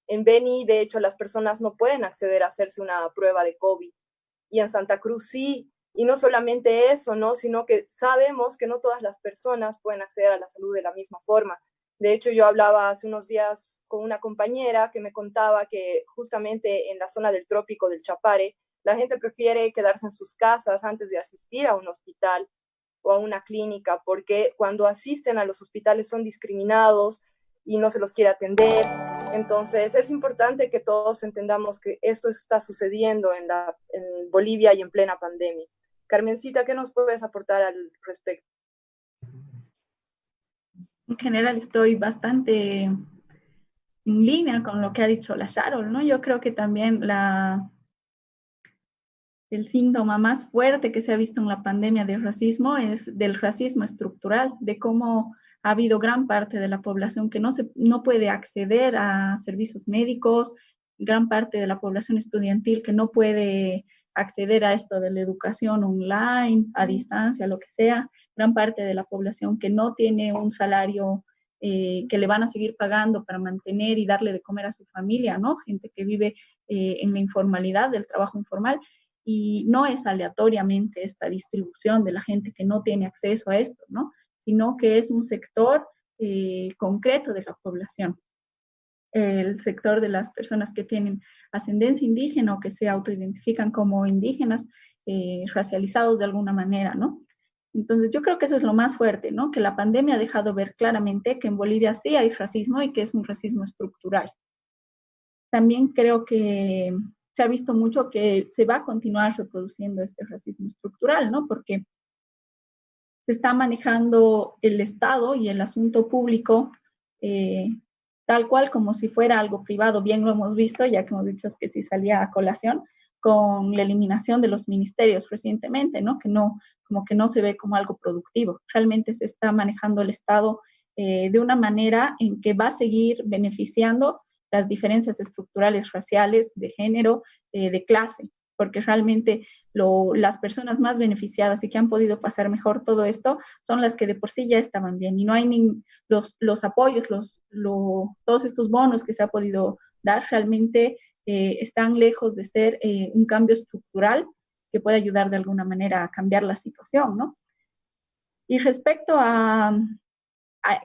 En Beni, de hecho, las personas no pueden acceder a hacerse una prueba de COVID. Y en Santa Cruz sí. Y no solamente eso, ¿no? Sino que sabemos que no todas las personas pueden acceder a la salud de la misma forma. De hecho, yo hablaba hace unos días con una compañera que me contaba que justamente en la zona del trópico del Chapare, la gente prefiere quedarse en sus casas antes de asistir a un hospital o a una clínica, porque cuando asisten a los hospitales son discriminados y no se los quiere atender. Entonces es importante que todos entendamos que esto está sucediendo en Bolivia y en plena pandemia. Carmencita, ¿qué nos puedes aportar al respecto? En general estoy bastante en línea con lo que ha dicho la Sharol, ¿no? Yo creo que también el síntoma más fuerte que se ha visto en la pandemia del racismo es del racismo estructural, de cómo ha habido gran parte de la población que no puede acceder a servicios médicos, gran parte de la población estudiantil que no puede acceder a esto de la educación online, a distancia, lo que sea, gran parte de la población que no tiene un salario que le van a seguir pagando para mantener y darle de comer a su familia, ¿no? Gente que vive en la informalidad, del trabajo informal, y no es aleatoriamente esta distribución de la gente que no tiene acceso a esto, ¿no? Sino que es un sector concreto de la población, el sector de las personas que tienen ascendencia indígena o que se autoidentifican como indígenas, racializados de alguna manera, ¿no? Entonces yo creo que eso es lo más fuerte, ¿no? Que la pandemia ha dejado ver claramente que en Bolivia sí hay racismo y que es un racismo estructural. También creo que se ha visto mucho que se va a continuar reproduciendo este racismo estructural, ¿no? Porque se está manejando el Estado y el asunto público eh, tal cual como si fuera algo privado. Bien lo hemos visto, ya que hemos dicho que sí salía a colación con la eliminación de los ministerios recientemente, ¿no? Como que no se ve como algo productivo. Realmente se está manejando el Estado de una manera en que va a seguir beneficiando las diferencias estructurales raciales, de género, de clase, porque realmente las personas más beneficiadas y que han podido pasar mejor todo esto son las que de por sí ya estaban bien y no hay los apoyos, todos estos bonos que se ha podido dar realmente están lejos de ser un cambio estructural que puede ayudar de alguna manera a cambiar la situación, ¿no? Y respecto a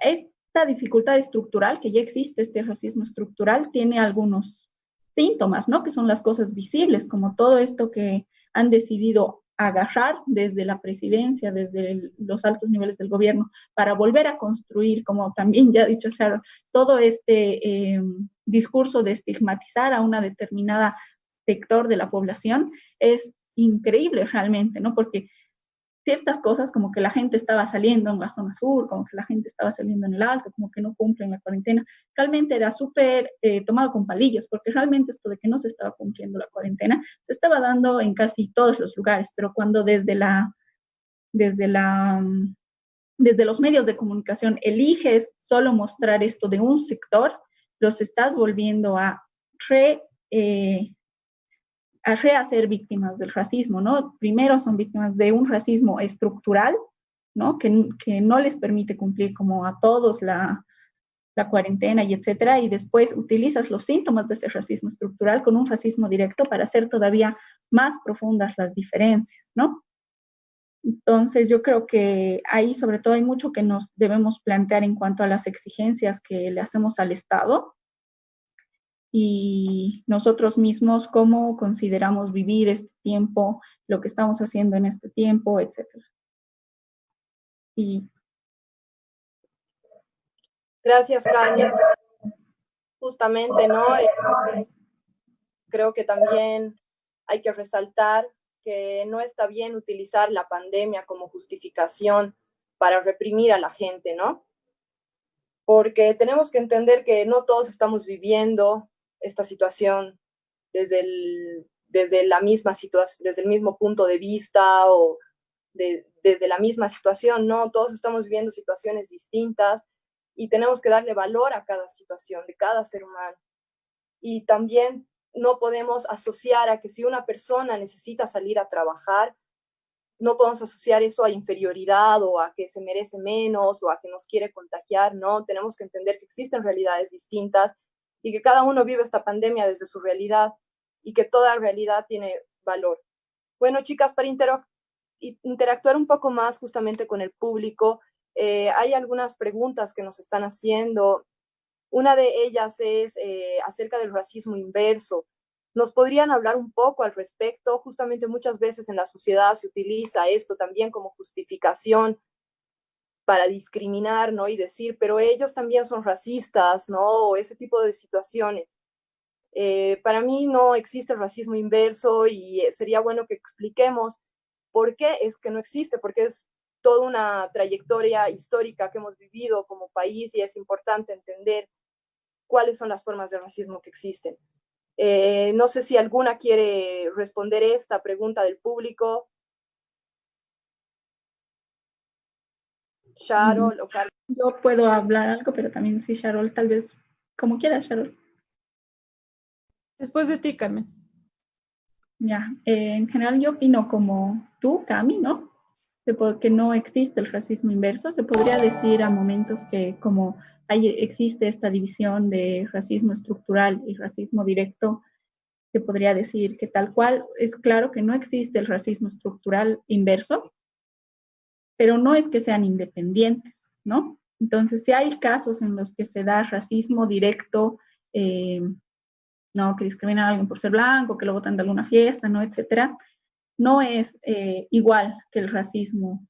esta dificultad estructural que ya existe, este racismo estructural, tiene algunos síntomas, ¿no? Que son las cosas visibles, como todo esto que han decidido agarrar desde la presidencia, desde los altos niveles del gobierno, para volver a construir, como también ya ha dicho Sharon, todo este discurso de estigmatizar a una determinada sector de la población, es increíble realmente, ¿no? Porque ciertas cosas como que la gente estaba saliendo en la zona sur, como que la gente estaba saliendo en el alto, como que no cumplen la cuarentena, realmente era súper tomado con palillos, porque realmente esto de que no se estaba cumpliendo la cuarentena se estaba dando en casi todos los lugares, pero cuando desde la, desde los medios de comunicación eliges solo mostrar esto de un sector, los estás volviendo re, eh, a rehacer víctimas del racismo, ¿no? Primero son víctimas de un racismo estructural, ¿no? Que no les permite cumplir como a todos la cuarentena y etcétera, y después utilizas los síntomas de ese racismo estructural con un racismo directo para hacer todavía más profundas las diferencias, ¿no? Entonces yo creo que ahí sobre todo hay mucho que nos debemos plantear en cuanto a las exigencias que le hacemos al Estado y nosotros mismos cómo consideramos vivir este tiempo, lo que estamos haciendo en este tiempo, etcétera. Y Gracias, Carmen. Justamente, ¿no? Creo que también hay que resaltar que no está bien utilizar la pandemia como justificación para reprimir a la gente, ¿no? Porque tenemos que entender que no todos estamos viviendo esta situación desde la misma situación, desde el mismo punto de vista o desde la misma situación, ¿no? Todos estamos viviendo situaciones distintas y tenemos que darle valor a cada situación de cada ser humano. Y también no podemos asociar a que si una persona necesita salir a trabajar, no podemos asociar eso a inferioridad o a que se merece menos o a que nos quiere contagiar, ¿no? Tenemos que entender que existen realidades distintas y que cada uno vive esta pandemia desde su realidad y que toda realidad tiene valor. Bueno, chicas, para interactuar un poco más justamente con el público, hay algunas preguntas que nos están haciendo. Una de ellas es acerca del racismo inverso. ¿Nos podrían hablar un poco al respecto? Justamente muchas veces en la sociedad se utiliza esto también como justificación para discriminar, ¿no? Y decir, pero ellos también son racistas, ¿no? O ese tipo de situaciones. Para mí no existe el racismo inverso y sería bueno que expliquemos por qué es que no existe, porque es toda una trayectoria histórica que hemos vivido como país y es importante entender cuáles son las formas de racismo que existen. No sé si alguna quiere responder esta pregunta del público. Sharol o Carmen. Yo puedo hablar algo, pero también sí, Sharol, tal vez, como quieras, Sharol. Después de ti, Carmen. Ya, en general yo opino como tú, Cami, ¿no? Que no existe el racismo inverso. Se podría decir a momentos que como existe esta división de racismo estructural y racismo directo, se podría decir que tal cual es claro que no existe el racismo estructural inverso, pero no es que sean independientes, ¿no? Entonces, si hay casos en los que se da racismo directo, no, que discriminan a alguien por ser blanco, que lo botan de alguna fiesta, ¿no? Etcétera, no es igual que el racismo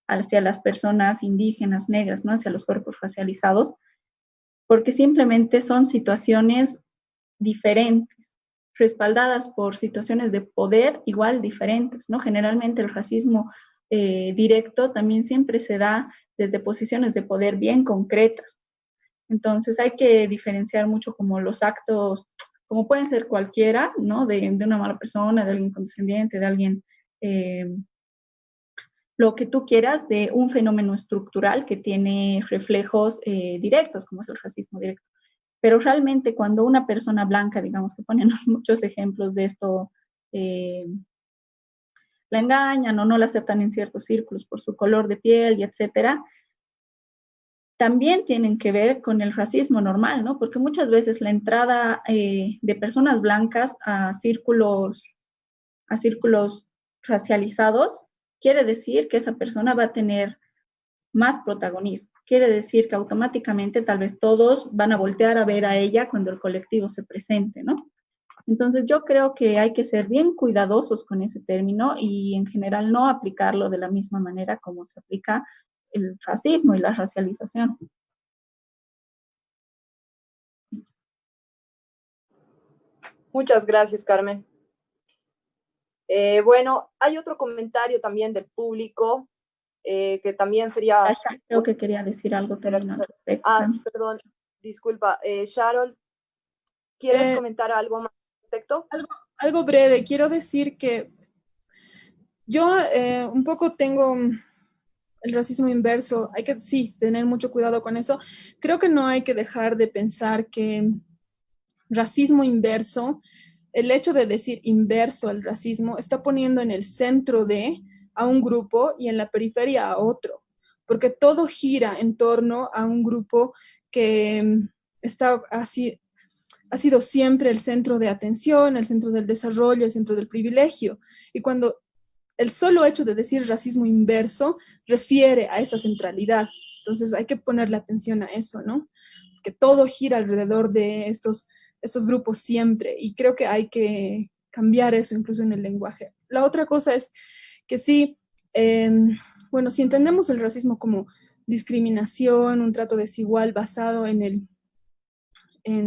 hacia las personas indígenas, negras, ¿no? Hacia los cuerpos racializados, porque simplemente son situaciones diferentes, respaldadas por situaciones de poder igual diferentes, ¿no? Generalmente el racismo directo también siempre se da desde posiciones de poder bien concretas. Entonces hay que diferenciar mucho como los actos, como pueden ser cualquiera, ¿no? De una mala persona, de alguien condescendiente, de alguien, lo que tú quieras, de un fenómeno estructural que tiene reflejos directos, como es el racismo directo. Pero realmente cuando una persona blanca, digamos que ponen muchos ejemplos de esto, la engañan o no la aceptan en ciertos círculos por su color de piel y etcétera, también tienen que ver con el racismo normal, ¿no? Porque muchas veces la entrada de personas blancas a círculos racializados quiere decir que esa persona va a tener más protagonismo. Quiere decir que automáticamente tal vez todos van a voltear a ver a ella cuando el colectivo se presente, ¿no? Entonces yo creo que hay que ser bien cuidadosos con ese término y en general no aplicarlo de la misma manera como se aplica el racismo y la racialización. Muchas gracias, Carmen. Bueno, hay otro comentario también del público que también sería... Creo que quería decir algo también al respecto. Perdón, disculpa. Sharol, ¿quieres comentar algo más al respecto? Algo breve. Quiero decir que yo un poco tengo el racismo inverso. Hay que, sí, tener mucho cuidado con eso. Creo que no hay que dejar de pensar que racismo inverso, el hecho de decir inverso al racismo, está poniendo en el centro de a un grupo y en la periferia a otro, porque todo gira en torno a un grupo que está así, ha sido siempre el centro de atención, el centro del desarrollo, el centro del privilegio. Y cuando el solo hecho de decir racismo inverso refiere a esa centralidad, entonces hay que ponerle atención a eso, ¿no? Que todo gira alrededor de estos grupos siempre, y creo que hay que cambiar eso incluso en el lenguaje. La otra cosa es que sí, bueno, si entendemos el racismo como discriminación, un trato desigual basado en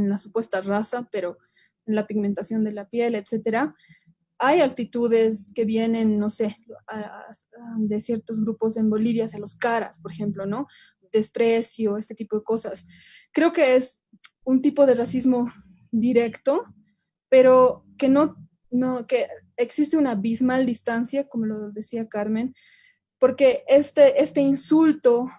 la supuesta raza, pero en la pigmentación de la piel, etcétera, hay actitudes que vienen, no sé, de ciertos grupos en Bolivia hacia los caras, por ejemplo, ¿no? Desprecio, este tipo de cosas. Creo que es un tipo de racismo directo, pero que que existe una abismal distancia, como lo decía Carmen, porque este insulto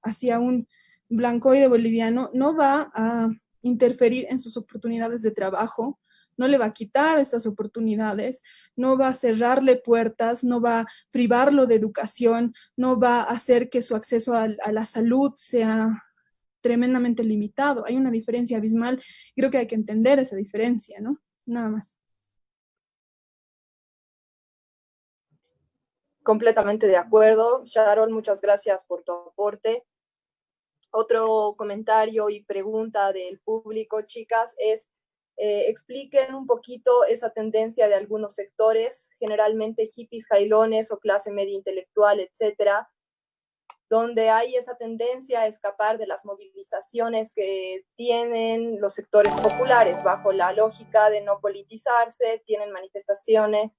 hacia un blancoide boliviano no va a interferir en sus oportunidades de trabajo, no le va a quitar esas oportunidades, no va a cerrarle puertas, no va a privarlo de educación, no va a hacer que su acceso a la salud sea tremendamente limitado. Hay una diferencia abismal. Creo que hay que entender esa diferencia, ¿no? Nada más. Completamente de acuerdo. Sharon, muchas gracias por tu aporte. Otro comentario y pregunta del público, chicas, es expliquen un poquito esa tendencia de algunos sectores, generalmente hippies, jailones o clase media intelectual, etcétera, donde hay esa tendencia a escapar de las movilizaciones que tienen los sectores populares, bajo la lógica de no politizarse, tienen manifestaciones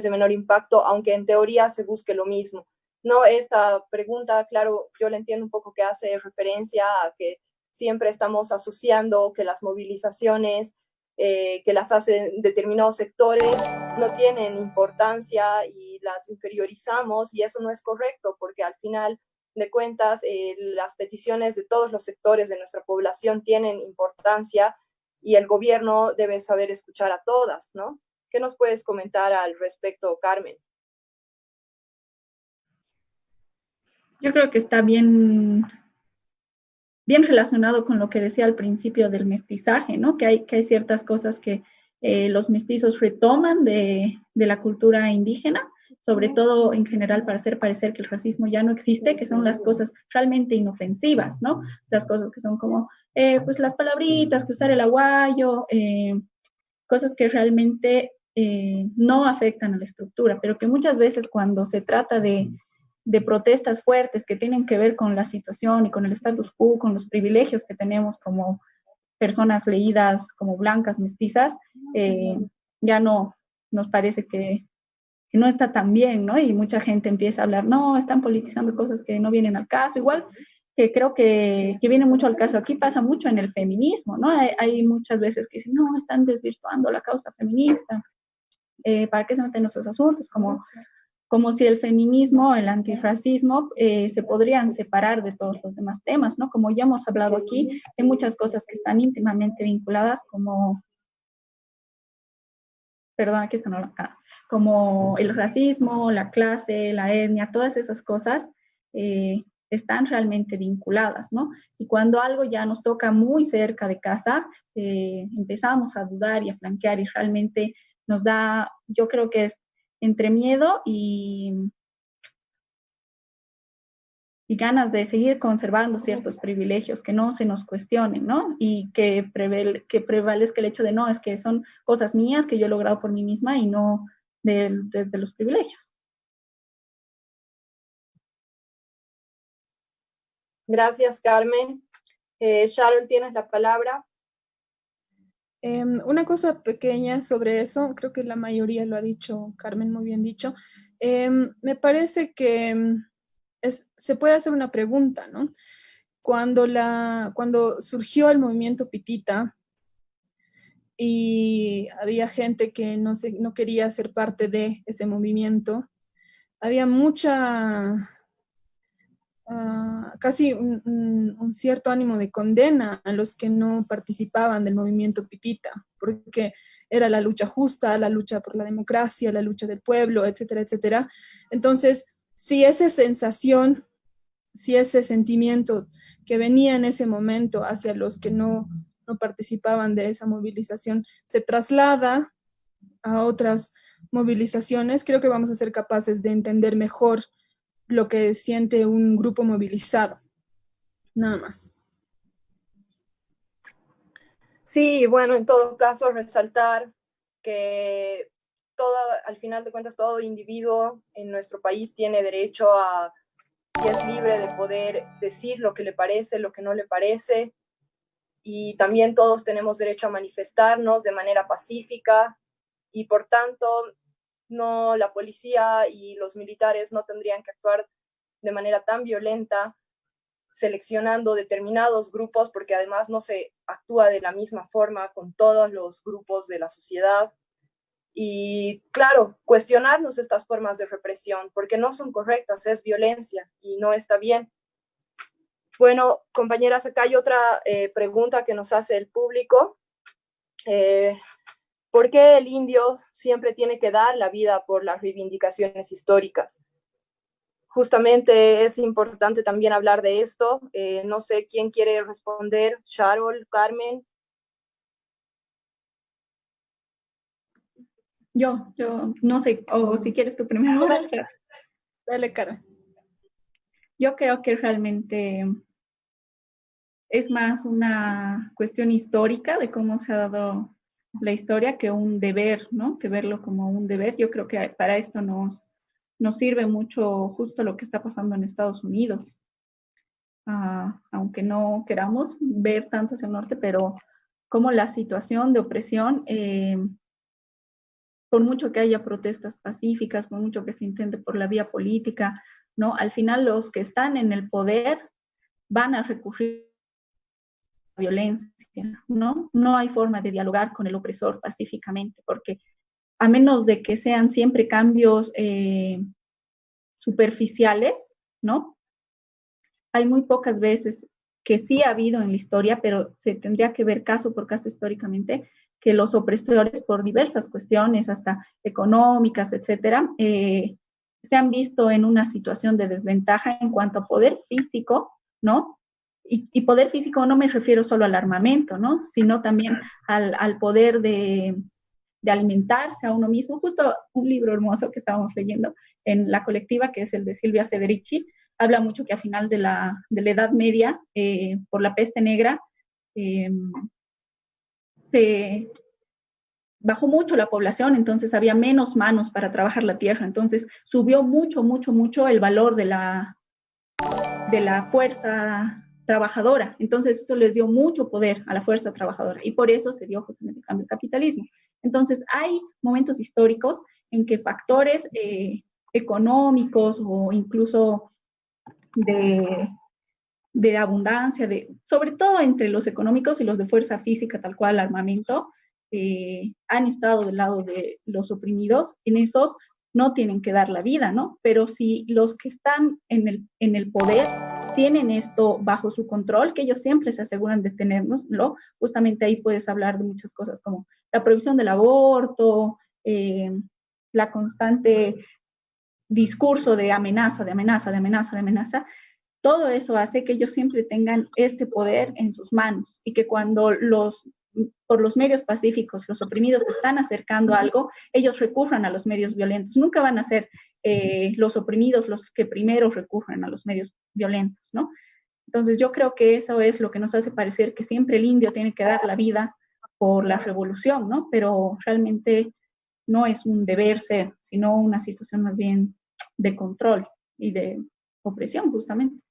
de menor impacto, aunque en teoría se busque lo mismo. No, esta pregunta, claro, yo le entiendo un poco que hace referencia a que siempre estamos asociando que las movilizaciones que las hacen determinados sectores no tienen importancia y las inferiorizamos, y eso no es correcto, porque al final de cuentas las peticiones de todos los sectores de nuestra población tienen importancia y el gobierno debe saber escuchar a todas, ¿no? ¿Qué nos puedes comentar al respecto, Carmen? Yo creo que está bien, bien relacionado con lo que decía al principio del mestizaje, ¿no? Que hay ciertas cosas que los mestizos retoman de la cultura indígena, sobre todo en general para hacer parecer que el racismo ya no existe, que son las cosas realmente inofensivas, ¿no? Las cosas que son como, pues las palabritas, que usar el aguayo, cosas que realmente no afectan a la estructura, pero que muchas veces cuando se trata de protestas fuertes que tienen que ver con la situación y con el status quo, con los privilegios que tenemos como personas leídas como blancas, mestizas, ya no nos parece que no está tan bien, ¿no? Y mucha gente empieza a hablar, no, están politizando cosas que no vienen al caso, igual que creo que viene mucho al caso. Aquí pasa mucho en el feminismo, ¿no? Hay muchas veces que dicen, no, están desvirtuando la causa feminista, ¿para qué se meten en esos asuntos? Como si el feminismo, el antirracismo, se podrían separar de todos los demás temas, ¿no? Como ya hemos hablado aquí, hay muchas cosas que están íntimamente vinculadas, como, perdón, aquí está, no, acá, como el racismo, la clase, la etnia, todas esas cosas están realmente vinculadas, ¿no? Y cuando algo ya nos toca muy cerca de casa, empezamos a dudar y a flanquear y realmente nos da, yo creo que es entre miedo y ganas de seguir conservando ciertos privilegios, que no se nos cuestionen, ¿no? Y que prevalezca el hecho de, no, es que son cosas mías que yo he logrado por mí misma y no de los privilegios. Gracias, Carmen. Sharon, tienes la palabra. Una cosa pequeña sobre eso, creo que la mayoría lo ha dicho, Carmen, muy bien dicho. Me parece que se puede hacer una pregunta, ¿no? Cuando surgió el movimiento Pitita y había gente que no quería ser parte de ese movimiento, había casi un cierto ánimo de condena a los que no participaban del movimiento Pitita, porque era la lucha justa, la lucha por la democracia, la lucha del pueblo, etcétera, etcétera. Entonces, si esa sensación, si ese sentimiento que venía en ese momento hacia los que no participaban de esa movilización se traslada a otras movilizaciones, creo que vamos a ser capaces de entender mejor lo que siente un grupo movilizado. Nada más. Sí, bueno, en todo caso, resaltar que al final de cuentas, todo individuo en nuestro país tiene derecho y es libre de poder decir lo que le parece, lo que no le parece, y también todos tenemos derecho a manifestarnos de manera pacífica, y por tanto, no, la policía y los militares no tendrían que actuar de manera tan violenta seleccionando determinados grupos, porque además no se actúa de la misma forma con todos los grupos de la sociedad. Y claro, cuestionarnos estas formas de represión, porque no son correctas, es violencia y no está bien. Bueno, compañeras, acá hay otra pregunta que nos hace el público. ¿Por qué el indio siempre tiene que dar la vida por las reivindicaciones históricas? justamente es importante también hablar de esto. No sé quién quiere responder, Sharol, Carmen. Yo no sé, o si quieres tú primero. Dale, Carmen. Yo creo que realmente es más una cuestión histórica de cómo se ha dado la historia que un deber, ¿no? Que verlo como un deber. Yo creo que para esto nos sirve mucho justo lo que está pasando en Estados Unidos. Aunque no queramos ver tanto hacia el norte, pero como la situación de opresión, por mucho que haya protestas pacíficas, por mucho que se intente por la vía política, ¿no? Al final los que están en el poder van a recurrir a la violencia, ¿no? No hay forma de dialogar con el opresor pacíficamente, porque a menos de que sean siempre cambios superficiales, ¿no? Hay muy pocas veces que sí ha habido en la historia, pero se tendría que ver caso por caso históricamente, que los opresores por diversas cuestiones, hasta económicas, etcétera, se han visto en una situación de desventaja en cuanto a poder físico, ¿no? Y poder físico no me refiero solo al armamento, ¿no? Sino también al poder de alimentarse a uno mismo. Justo un libro hermoso que estábamos leyendo en la colectiva, que es el de Silvia Federici, habla mucho que a final de la Edad Media, por la peste negra, se bajó mucho la población, entonces había menos manos para trabajar la tierra, entonces subió mucho, mucho, mucho el valor de la fuerza trabajadora, entonces eso les dio mucho poder a la fuerza trabajadora y por eso se dio justamente el cambio del capitalismo. Entonces hay momentos históricos en que factores económicos o incluso de abundancia, sobre todo entre los económicos y los de fuerza física, tal cual armamento, han estado del lado de los oprimidos, en esos no tienen que dar la vida, ¿no? Pero si los que están en el poder tienen esto bajo su control, que ellos siempre se aseguran de tenernoslo, justamente ahí puedes hablar de muchas cosas como la prohibición del aborto, la constante discurso de amenaza, de amenaza, de amenaza, de amenaza, todo eso hace que ellos siempre tengan este poder en sus manos y que cuando por los medios pacíficos los oprimidos se están acercando a algo, ellos recurran a los medios violentos. Nunca van a ser los oprimidos los que primero recurren a los medios violentos, ¿no? Entonces yo creo que eso es lo que nos hace parecer que siempre el indio tiene que dar la vida por la revolución, ¿no? Pero realmente no es un deber ser, sino una situación más bien de control y de opresión, justamente.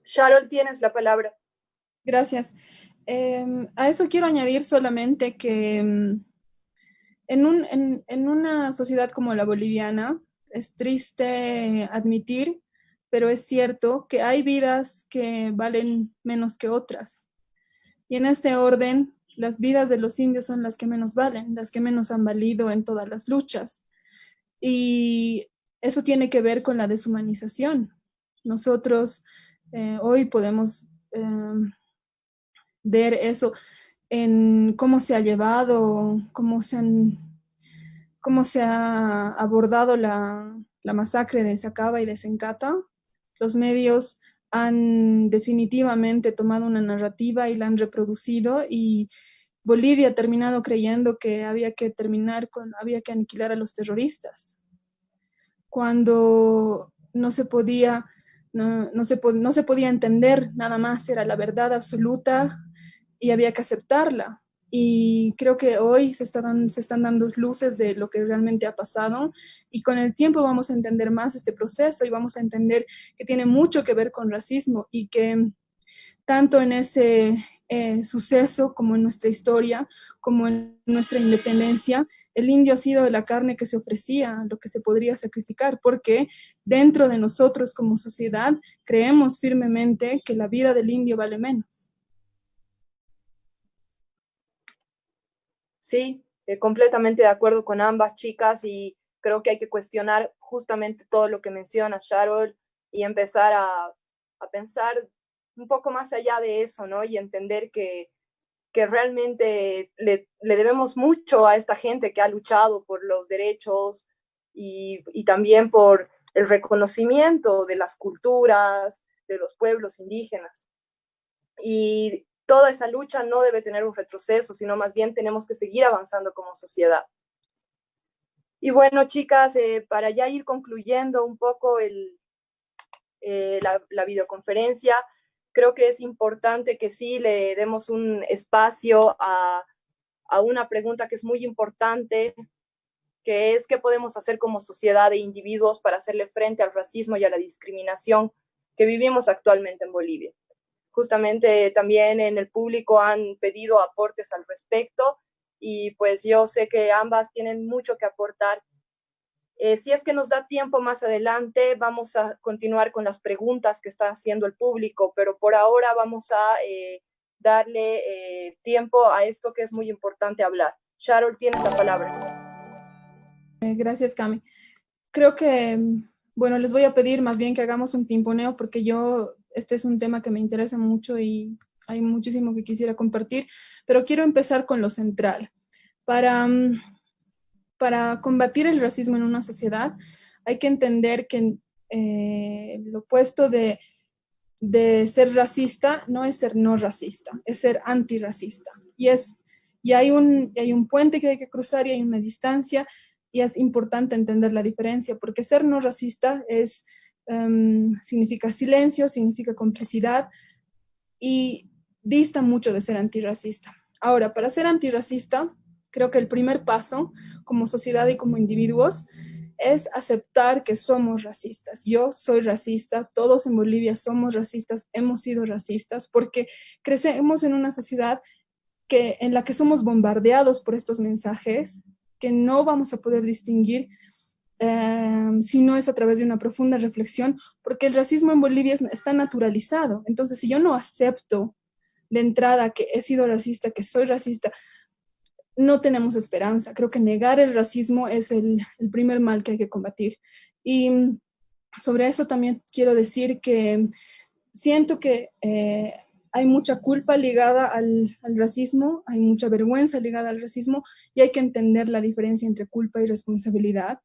Sharol, tienes la palabra. Gracias. A eso quiero añadir solamente que en una sociedad como la boliviana es triste admitir, pero es cierto que hay vidas que valen menos que otras. Y en este orden, las vidas de los indios son las que menos valen, las que menos han valido en todas las luchas. Y eso tiene que ver con la deshumanización. Nosotros hoy podemos ver eso en cómo se ha llevado, cómo se ha abordado la masacre de Sacaba y de Sencata. Los medios han definitivamente tomado una narrativa y la han reproducido y Bolivia ha terminado creyendo que había que aniquilar a los terroristas, cuando no se podía, no se podía entender nada más, era la verdad absoluta y había que aceptarla. Y creo que hoy se están dando luces de lo que realmente ha pasado y con el tiempo vamos a entender más este proceso y vamos a entender que tiene mucho que ver con racismo y que tanto en ese suceso como en nuestra historia, como en nuestra independencia, el indio ha sido la carne que se ofrecía, lo que se podría sacrificar, porque dentro de nosotros como sociedad creemos firmemente que la vida del indio vale menos. Sí, completamente de acuerdo con ambas chicas y creo que hay que cuestionar justamente todo lo que menciona Sharol y empezar a pensar un poco más allá de eso, ¿no? Y entender que realmente le debemos mucho a esta gente que ha luchado por los derechos, y también por el reconocimiento de las culturas, de los pueblos indígenas. Y toda esa lucha no debe tener un retroceso, sino más bien tenemos que seguir avanzando como sociedad. Y bueno, chicas, para ya ir concluyendo un poco la videoconferencia, creo que es importante que sí le demos un espacio a una pregunta que es muy importante, que es qué podemos hacer como sociedad e individuos para hacerle frente al racismo y a la discriminación que vivimos actualmente en Bolivia. Justamente también en el público han pedido aportes al respecto y pues yo sé que ambas tienen mucho que aportar. Si es que nos da tiempo más adelante, vamos a continuar con las preguntas que está haciendo el público, pero por ahora vamos a darle tiempo a esto que es muy importante hablar. Sharon, tienes la palabra. Gracias, Cami. Creo que, bueno, les voy a pedir más bien que hagamos un pimponeo porque este es un tema que me interesa mucho y hay muchísimo que quisiera compartir, pero quiero empezar con lo central. Para combatir el racismo en una sociedad hay que entender que lo opuesto de ser racista no es ser no racista, es ser antirracista. Y hay un puente que hay que cruzar y hay una distancia y es importante entender la diferencia porque ser no racista significa silencio, significa complicidad y dista mucho de ser antirracista. Ahora, para ser antirracista, creo que el primer paso como sociedad y como individuos es aceptar que somos racistas. Yo soy racista, todos en Bolivia somos racistas, hemos sido racistas, porque crecemos en una sociedad en la que somos bombardeados por estos mensajes que no vamos a poder distinguir si no es a través de una profunda reflexión, porque el racismo en Bolivia está naturalizado. Entonces, si yo no acepto de entrada que he sido racista, que soy racista, no tenemos esperanza. Creo que negar el racismo es el primer mal que hay que combatir. Y sobre eso también quiero decir que siento que hay mucha culpa ligada al racismo, hay mucha vergüenza ligada al racismo y hay que entender la diferencia entre culpa y responsabilidad.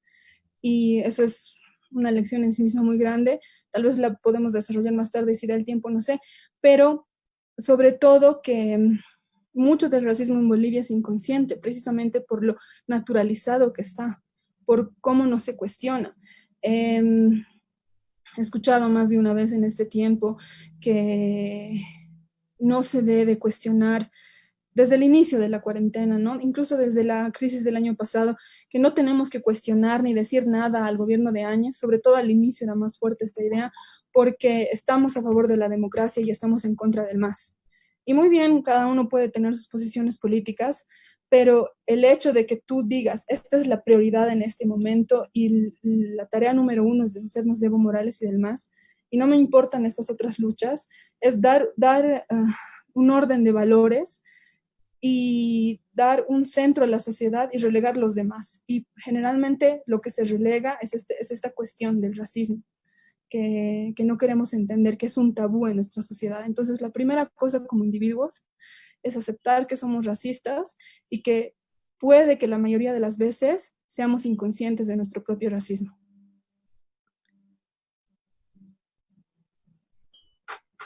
Y eso es una lección en sí misma muy grande. Tal vez la podemos desarrollar más tarde si da el tiempo, no sé. Pero sobre todo que mucho del racismo en Bolivia es inconsciente, precisamente por lo naturalizado que está, por cómo no se cuestiona. He escuchado más de una vez en este tiempo que no se debe cuestionar desde el inicio de la cuarentena, ¿no? Incluso desde la crisis del año pasado, que no tenemos que cuestionar ni decir nada al gobierno de Áñez, sobre todo al inicio era más fuerte esta idea, porque estamos a favor de la democracia y estamos en contra del MAS. Y muy bien, cada uno puede tener sus posiciones políticas, pero el hecho de que tú digas, esta es la prioridad en este momento y la tarea número uno es deshacernos de Evo Morales y del MAS, y no me importan estas otras luchas, es dar un orden de valores y dar un centro a la sociedad y relegar los demás. Y generalmente lo que se relega es esta cuestión del racismo, que no queremos entender, que es un tabú en nuestra sociedad. Entonces, la primera cosa como individuos es aceptar que somos racistas y que puede que la mayoría de las veces seamos inconscientes de nuestro propio racismo.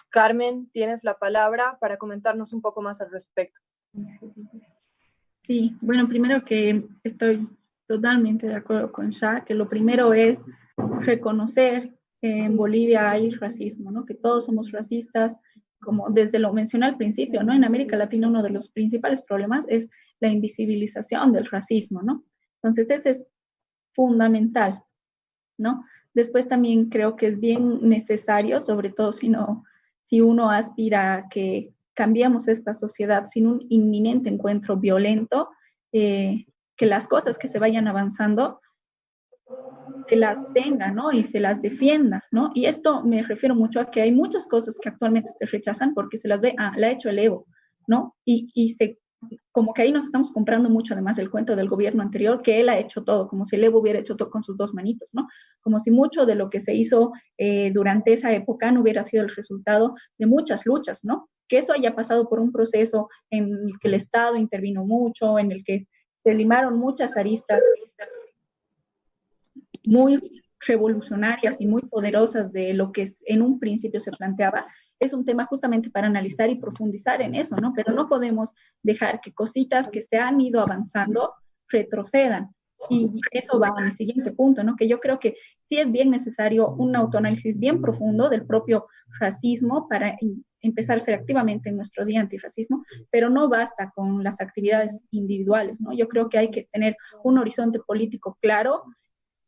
Carmen, tienes la palabra para comentarnos un poco más al respecto. Sí, bueno, primero que estoy totalmente de acuerdo con Shah, que lo primero es reconocer que en Bolivia hay racismo, ¿no? Que todos somos racistas, como desde lo mencioné al principio, ¿no? En América Latina uno de los principales problemas es la invisibilización del racismo, ¿no? Entonces ese es fundamental, ¿no? Después también creo que es bien necesario, sobre todo si uno aspira a que cambiemos esta sociedad sin un inminente encuentro violento, que las cosas que se vayan avanzando se las tenga, ¿no? Y se las defienda, ¿no? Y esto me refiero mucho a que hay muchas cosas que actualmente se rechazan porque se las ve, la ha hecho el Evo, ¿no? Y como que ahí nos estamos comprando mucho además el cuento del gobierno anterior, que él ha hecho todo, como si el Evo hubiera hecho todo con sus dos manitos, ¿no? Como si mucho de lo que se hizo durante esa época no hubiera sido el resultado de muchas luchas, ¿no? Que eso haya pasado por un proceso en el que el Estado intervino mucho, en el que se limaron muchas aristas muy revolucionarias y muy poderosas de lo que en un principio se planteaba, es un tema justamente para analizar y profundizar en eso, ¿no? Pero no podemos dejar que cositas que se han ido avanzando retrocedan. Y eso va a mi siguiente punto, ¿no? Que yo creo que sí es bien necesario un autoanálisis bien profundo del propio racismo para empezar a ser activamente en nuestro día antirracismo, pero no basta con las actividades individuales, ¿no? Yo creo que hay que tener un horizonte político claro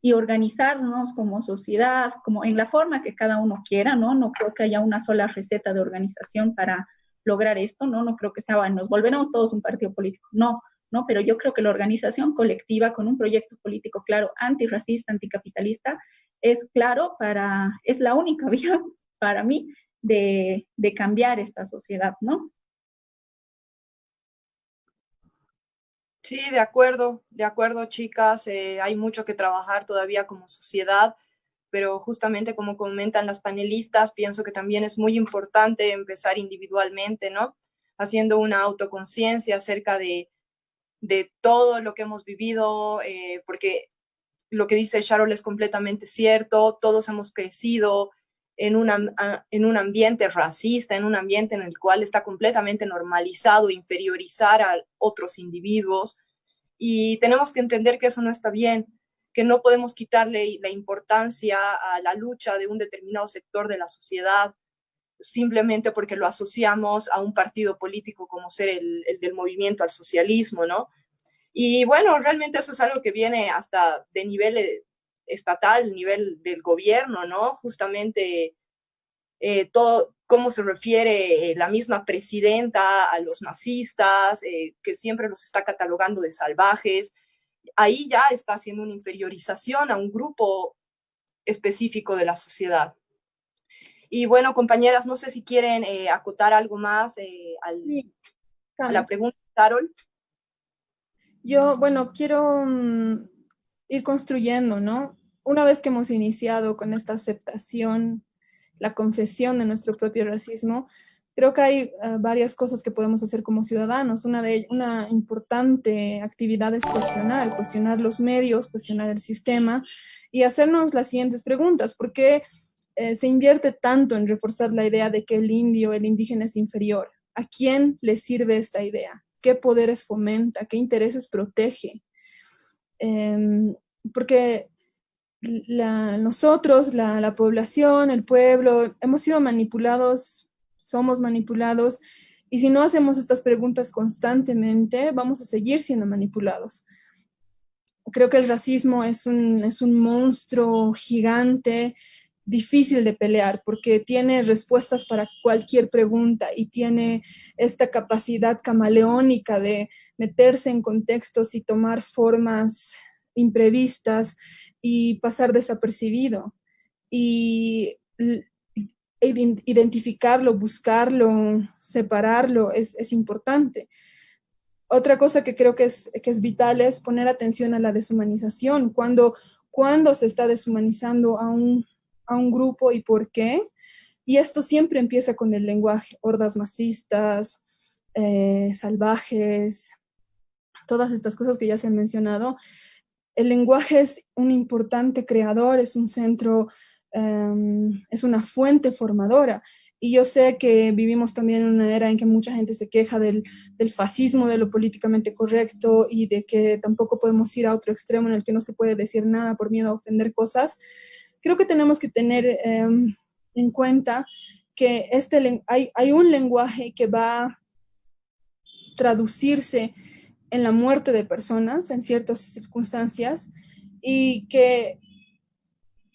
y organizarnos como sociedad, como en la forma que cada uno quiera, ¿no? No creo que haya una sola receta de organización para lograr esto, ¿no? No creo que sea, bueno, nos volveremos todos un partido político, no, ¿no? Pero yo creo que la organización colectiva con un proyecto político claro, antirracista, anticapitalista, es claro es la única vía para mí de cambiar esta sociedad, ¿no? Sí, de acuerdo, chicas. Hay mucho que trabajar todavía como sociedad, pero justamente como comentan las panelistas, pienso que también es muy importante empezar individualmente, ¿no? Haciendo una autoconciencia acerca de todo lo que hemos vivido, porque lo que dice Sharol es completamente cierto, todos hemos crecido en un ambiente racista, en un ambiente en el cual está completamente normalizado inferiorizar a otros individuos, y tenemos que entender que eso no está bien, que no podemos quitarle la importancia a la lucha de un determinado sector de la sociedad simplemente porque lo asociamos a un partido político como ser el del movimiento al socialismo, ¿no? Y bueno, realmente eso es algo que viene hasta de nivel estatal, nivel del gobierno, ¿no? Justamente todo cómo se refiere la misma presidenta a los masistas, que siempre los está catalogando de salvajes. Ahí ya está haciendo una inferiorización a un grupo específico de la sociedad. Y bueno, compañeras, no sé si quieren acotar algo más Sí, a la pregunta, Carol. yo, bueno, quiero ir construyendo, ¿no? Una vez que hemos iniciado con esta aceptación, la confesión de nuestro propio racismo, creo que hay varias cosas que podemos hacer como ciudadanos. Una importante actividad es cuestionar los medios, cuestionar el sistema y hacernos las siguientes preguntas. ¿Por qué se invierte tanto en reforzar la idea de que el indio, el indígena es inferior? ¿A quién le sirve esta idea? ¿Qué poderes fomenta? ¿Qué intereses protege? Eh, Porque nosotros, la población, el pueblo, hemos sido manipulados, somos manipulados, y si no hacemos estas preguntas constantemente, vamos a seguir siendo manipulados. Creo que el racismo es un monstruo gigante, difícil de pelear, porque tiene respuestas para cualquier pregunta y tiene esta capacidad camaleónica de meterse en contextos y tomar formas imprevistas y pasar desapercibido. Y identificarlo, buscarlo, separarlo es importante. Otra cosa que creo que es vital es poner atención a la deshumanización. Cuando se está deshumanizando a un grupo y por qué. Y esto siempre empieza con el lenguaje, hordas masistas, salvajes, todas estas cosas que ya se han mencionado. El lenguaje es un importante creador, es un centro, es una fuente formadora. Y yo sé que vivimos también en una era en que mucha gente se queja del fascismo, de lo políticamente correcto y de que tampoco podemos ir a otro extremo en el que no se puede decir nada por miedo a ofender cosas. Creo que tenemos que tener en cuenta que hay un lenguaje que va a traducirse en la muerte de personas en ciertas circunstancias y que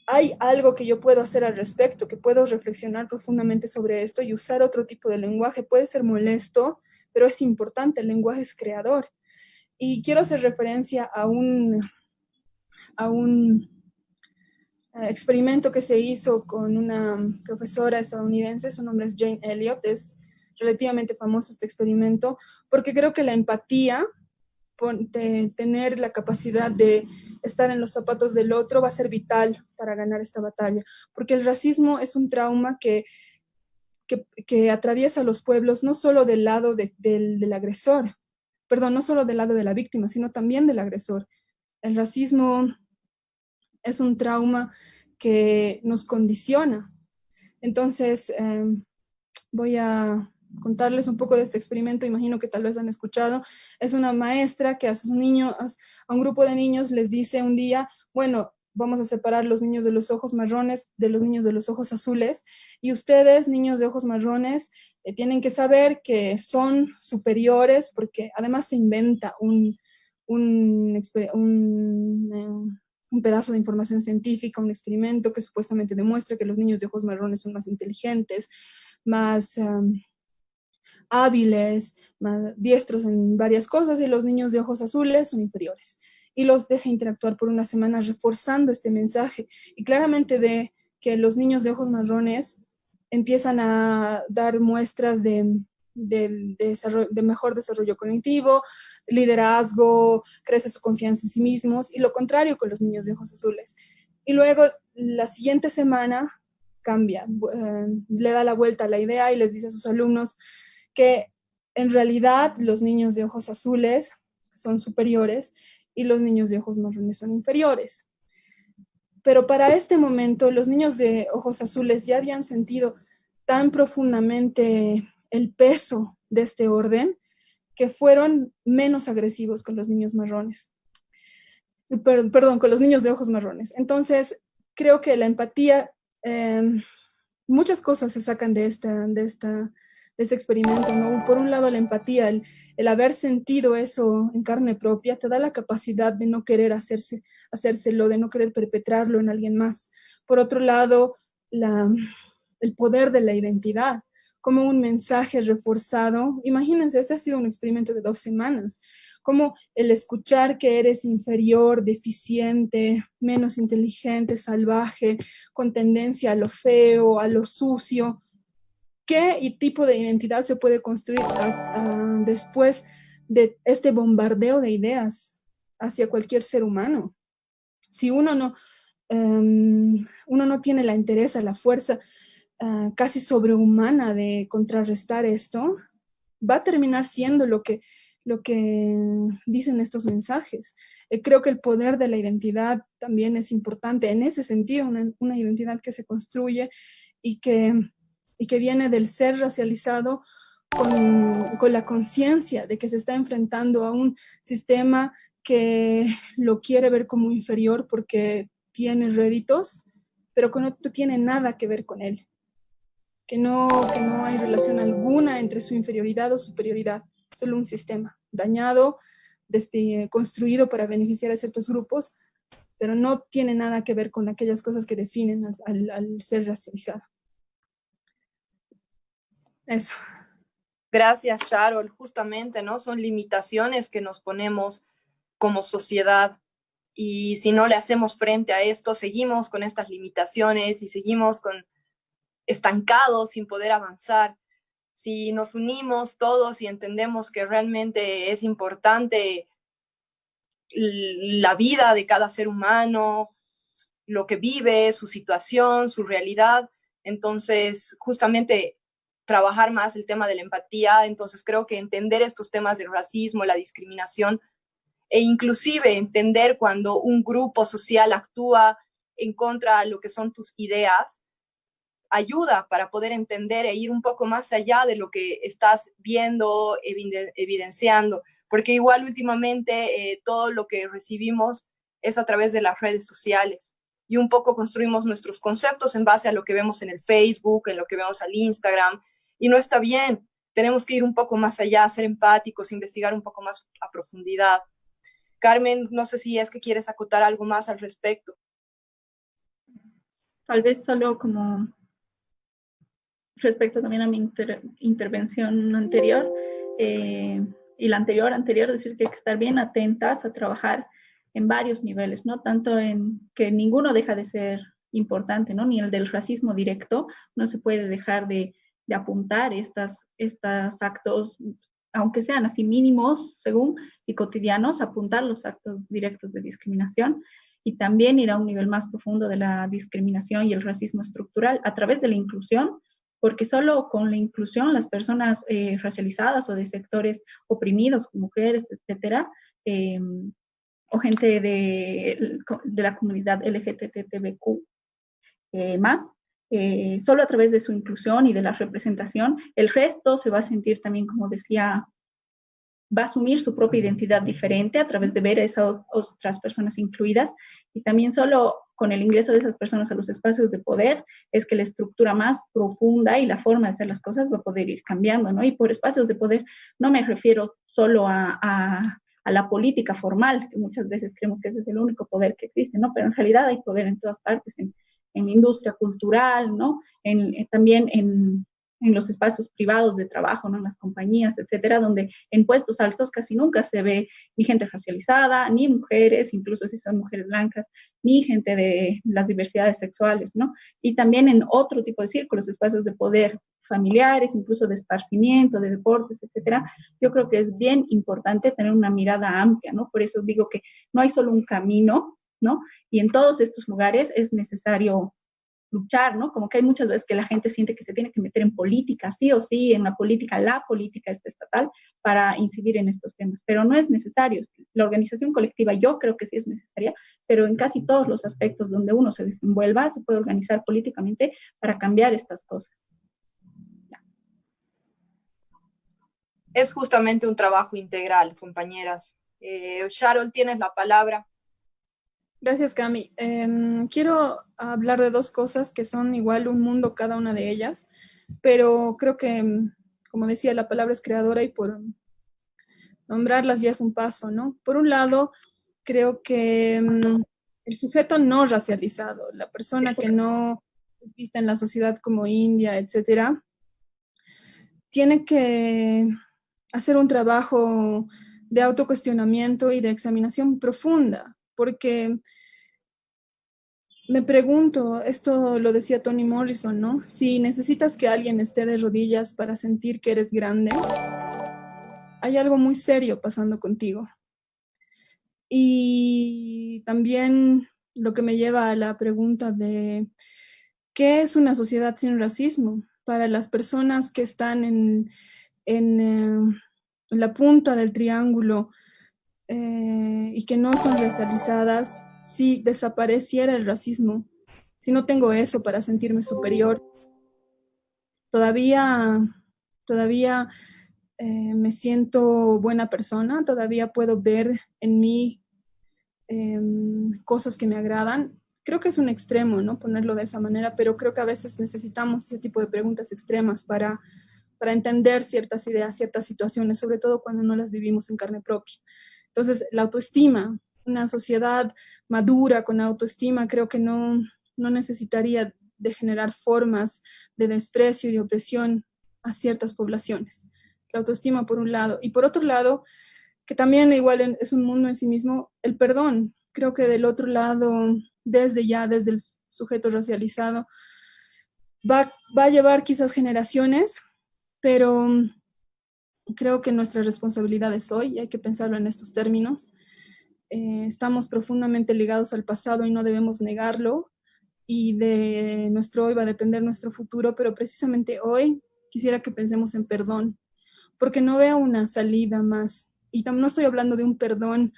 hay algo que yo puedo hacer al respecto, que puedo reflexionar profundamente sobre esto y usar otro tipo de lenguaje. Puede ser molesto, pero es importante, el lenguaje es creador. Y quiero hacer referencia a un experimento que se hizo con una profesora estadounidense, su nombre es Jane Elliott, es relativamente famoso este experimento, porque creo que la empatía, de tener la capacidad de estar en los zapatos del otro va a ser vital para ganar esta batalla, porque el racismo es un trauma que atraviesa los pueblos no solo del lado del agresor, perdón, no solo del lado de la víctima, sino también del agresor. El racismo es un trauma que nos condiciona. Entonces, voy a contarles un poco de este experimento, imagino que tal vez han escuchado. Es una maestra que a sus niños, a un grupo de niños les dice un día, bueno, vamos a separar los niños de los ojos marrones de los niños de los ojos azules, y ustedes, niños de ojos marrones, tienen que saber que son superiores, porque además se inventa un pedazo de información científica, un experimento que supuestamente demuestra que los niños de ojos marrones son más inteligentes, más hábiles, más diestros en varias cosas, y los niños de ojos azules son inferiores. Y los deja interactuar por una semana reforzando este mensaje. Y claramente ve que los niños de ojos marrones empiezan a dar muestras de mejor desarrollo cognitivo, liderazgo, crece su confianza en sí mismos, y lo contrario con los niños de ojos azules. Y luego la siguiente semana cambia, le da la vuelta a la idea y les dice a sus alumnos que en realidad los niños de ojos azules son superiores y los niños de ojos marrones son inferiores. Pero para este momento los niños de ojos azules ya habían sentido tan profundamente el peso de este orden que fueron menos agresivos con los niños marrones. Perdón, con los niños de ojos marrones. Entonces, creo que la empatía, muchas cosas se sacan de este experimento, ¿no? Por un lado, la empatía, el haber sentido eso en carne propia, te da la capacidad de no querer hacérselo, de no querer perpetrarlo en alguien más. Por otro lado, el poder de la identidad, como un mensaje reforzado. Imagínense, este ha sido un experimento de 2 semanas, como el escuchar que eres inferior, deficiente, menos inteligente, salvaje, con tendencia a lo feo, a lo sucio. ¿Qué tipo de identidad se puede construir después de este bombardeo de ideas hacia cualquier ser humano? Si uno no tiene la entereza, la fuerza casi sobrehumana de contrarrestar esto, va a terminar siendo lo que dicen estos mensajes. Creo que el poder de la identidad también es importante. En ese sentido, una identidad que se construye y que viene del ser racializado con la conciencia de que se está enfrentando a un sistema que lo quiere ver como inferior porque tiene réditos, pero que no tiene nada que ver con él. Que no hay relación alguna entre su inferioridad o superioridad, solo un sistema dañado, construido para beneficiar a ciertos grupos, pero no tiene nada que ver con aquellas cosas que definen al ser racializado. Eso. Gracias, Sharol. Justamente, ¿no? Son limitaciones que nos ponemos como sociedad, y si no le hacemos frente a esto, seguimos con estas limitaciones y seguimos estancados sin poder avanzar. Si nos unimos todos y entendemos que realmente es importante la vida de cada ser humano, lo que vive, su situación, su realidad, entonces justamente trabajar más el tema de la empatía. Entonces creo que entender estos temas del racismo, la discriminación, e inclusive entender cuando un grupo social actúa en contra de lo que son tus ideas, ayuda para poder entender e ir un poco más allá de lo que estás viendo, evidenciando, porque igual últimamente todo lo que recibimos es a través de las redes sociales, y un poco construimos nuestros conceptos en base a lo que vemos en el Facebook, en lo que vemos al Instagram, y no está bien. Tenemos que ir un poco más allá, ser empáticos, investigar un poco más a profundidad. Carmen, no sé si es que quieres acotar algo más al respecto. Tal vez solo como respecto también a mi intervención anterior, y la anterior, decir que hay que estar bien atentas a trabajar en varios niveles, ¿no? Tanto en que ninguno deja de ser importante, ¿no? Ni el del racismo directo, no se puede dejar de apuntar estos actos, aunque sean así mínimos, según, y cotidianos, apuntar los actos directos de discriminación, y también ir a un nivel más profundo de la discriminación y el racismo estructural a través de la inclusión, porque solo con la inclusión las personas racializadas o de sectores oprimidos, mujeres, etcétera, o gente de la comunidad LGTBQ más, solo a través de su inclusión y de la representación, el resto se va a sentir también, como decía, va a asumir su propia identidad diferente a través de ver a esas otras personas incluidas, y también solo con el ingreso de esas personas a los espacios de poder es que la estructura más profunda y la forma de hacer las cosas va a poder ir cambiando, ¿no? Y por espacios de poder no me refiero solo a la política formal, que muchas veces creemos que ese es el único poder que existe, ¿no? Pero en realidad hay poder en todas partes, en la industria cultural, ¿no? También en los espacios privados de trabajo, ¿no? En las compañías, etcétera, donde en puestos altos casi nunca se ve ni gente racializada, ni mujeres, incluso si son mujeres blancas, ni gente de las diversidades sexuales, ¿no? Y también en otro tipo de círculos, espacios de poder familiares, incluso de esparcimiento, de deportes, etcétera. Yo creo que es bien importante tener una mirada amplia, ¿no? Por eso digo que no hay solo un camino, ¿no? Y en todos estos lugares es necesario luchar, ¿no? Como que hay muchas veces que la gente siente que se tiene que meter en política, sí o sí, en la política estatal, para incidir en estos temas, pero no es necesario. La organización colectiva yo creo que sí es necesaria, pero en casi todos los aspectos donde uno se desenvuelva, se puede organizar políticamente para cambiar estas cosas. Es justamente un trabajo integral, compañeras. Sharon, tienes la palabra. Gracias, Cami. Quiero hablar de dos cosas que son igual un mundo cada una de ellas, pero creo que, como decía, la palabra es creadora y por nombrarlas ya es un paso, ¿no? Por un lado, creo que el sujeto no racializado, la persona que no es vista en la sociedad como india, etcétera, tiene que hacer un trabajo de autocuestionamiento y de examinación profunda, porque me pregunto, esto lo decía Toni Morrison, ¿no? Si necesitas que alguien esté de rodillas para sentir que eres grande, hay algo muy serio pasando contigo. Y también lo que me lleva a la pregunta de ¿qué es una sociedad sin racismo? Para las personas que están en la punta del triángulo y que no son racializadas, si desapareciera el racismo, si no tengo eso para sentirme superior, todavía me siento buena persona, todavía puedo ver en mí cosas que me agradan. Creo que es un extremo, ¿no? Ponerlo de esa manera, pero creo que a veces necesitamos ese tipo de preguntas extremas para entender ciertas ideas, ciertas situaciones, sobre todo cuando no las vivimos en carne propia. Entonces, la autoestima, una sociedad madura con autoestima, creo que no necesitaría de generar formas de desprecio y de opresión a ciertas poblaciones. La autoestima por un lado. Y por otro lado, que también igual es un mundo en sí mismo, el perdón. Creo que del otro lado, desde el sujeto racializado, va a llevar quizás generaciones, pero creo que nuestra responsabilidad es hoy, y hay que pensarlo en estos términos. Estamos profundamente ligados al pasado y no debemos negarlo, y de nuestro hoy va a depender nuestro futuro, pero precisamente hoy quisiera que pensemos en perdón, porque no veo una salida más. Y no estoy hablando de un perdón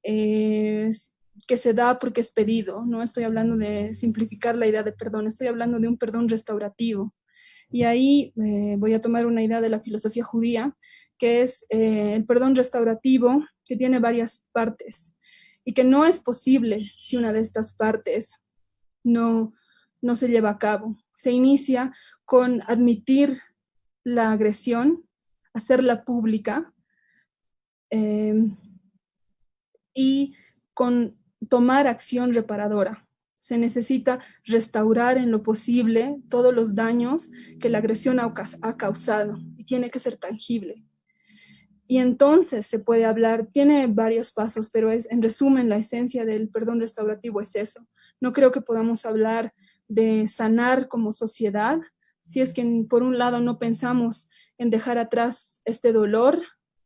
que se da porque es pedido, no estoy hablando de simplificar la idea de perdón, estoy hablando de un perdón restaurativo. Y ahí voy a tomar una idea de la filosofía judía, que es el perdón restaurativo, que tiene varias partes y que no es posible si una de estas partes no se lleva a cabo. Se inicia con admitir la agresión, hacerla pública y con tomar acción reparadora. Se necesita restaurar en lo posible todos los daños que la agresión ha causado y tiene que ser tangible. Y entonces se puede hablar, tiene varios pasos, pero en resumen la esencia del perdón restaurativo es eso. No creo que podamos hablar de sanar como sociedad si es que por un lado no pensamos en dejar atrás este dolor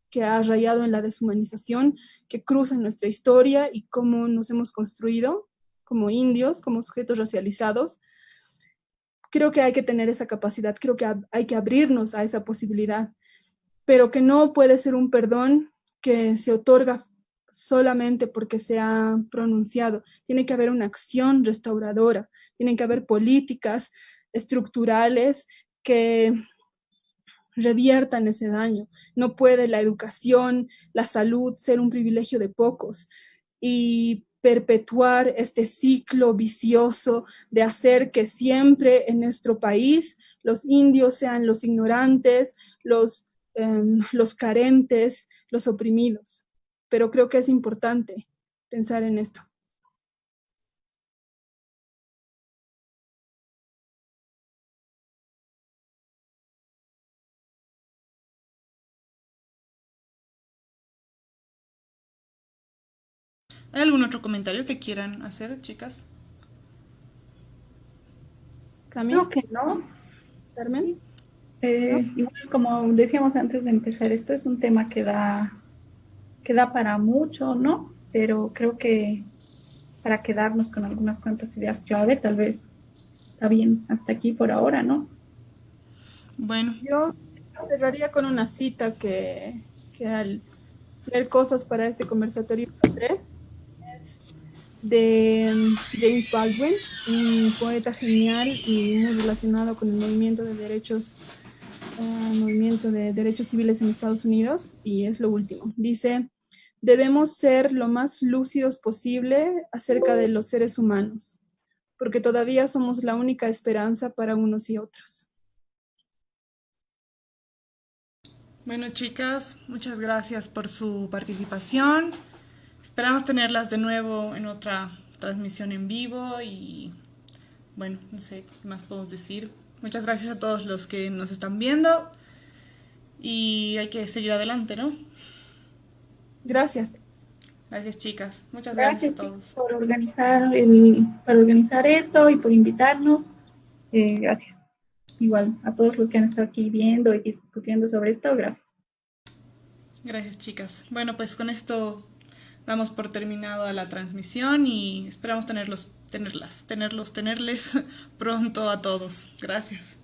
que ha rayado en la deshumanización, que cruza nuestra historia y cómo nos hemos construido como indios, como sujetos racializados. Creo que hay que tener esa capacidad, creo que hay que abrirnos a esa posibilidad, pero que no puede ser un perdón que se otorga solamente porque se ha pronunciado. Tiene que haber una acción restauradora, tienen que haber políticas estructurales que reviertan ese daño. No puede la educación, la salud ser un privilegio de pocos y perpetuar este ciclo vicioso de hacer que siempre en nuestro país los indios sean los ignorantes, los carentes, los oprimidos. Pero creo que es importante pensar en esto. ¿Hay algún otro comentario que quieran hacer, chicas? Creo que no. Carmen. Igual como decíamos antes de empezar, esto es un tema que da para mucho, ¿no? Pero creo que para quedarnos con algunas cuantas ideas clave, tal vez está bien hasta aquí por ahora, ¿no? Bueno, Yo cerraría con una cita que al leer cosas para este conversatorio encontré. Es de James Baldwin, un poeta genial y muy relacionado con el movimiento de derechos civiles en Estados Unidos, y es lo último. Dice: debemos ser lo más lúcidos posible acerca de los seres humanos, porque todavía somos la única esperanza para unos y otros. bueno, chicas, muchas gracias por su participación. Esperamos tenerlas de nuevo en otra transmisión en vivo y bueno, no sé qué más podemos decir. Muchas gracias a todos los que nos están viendo y hay que seguir adelante, ¿no? Gracias. Gracias, chicas. Muchas gracias a todos. Por organizar esto y por invitarnos. Gracias. Igual a todos los que han estado aquí viendo y discutiendo sobre esto, gracias. Gracias, chicas. Bueno, pues con esto damos por terminado la transmisión y esperamos tenerles pronto a todos. Gracias.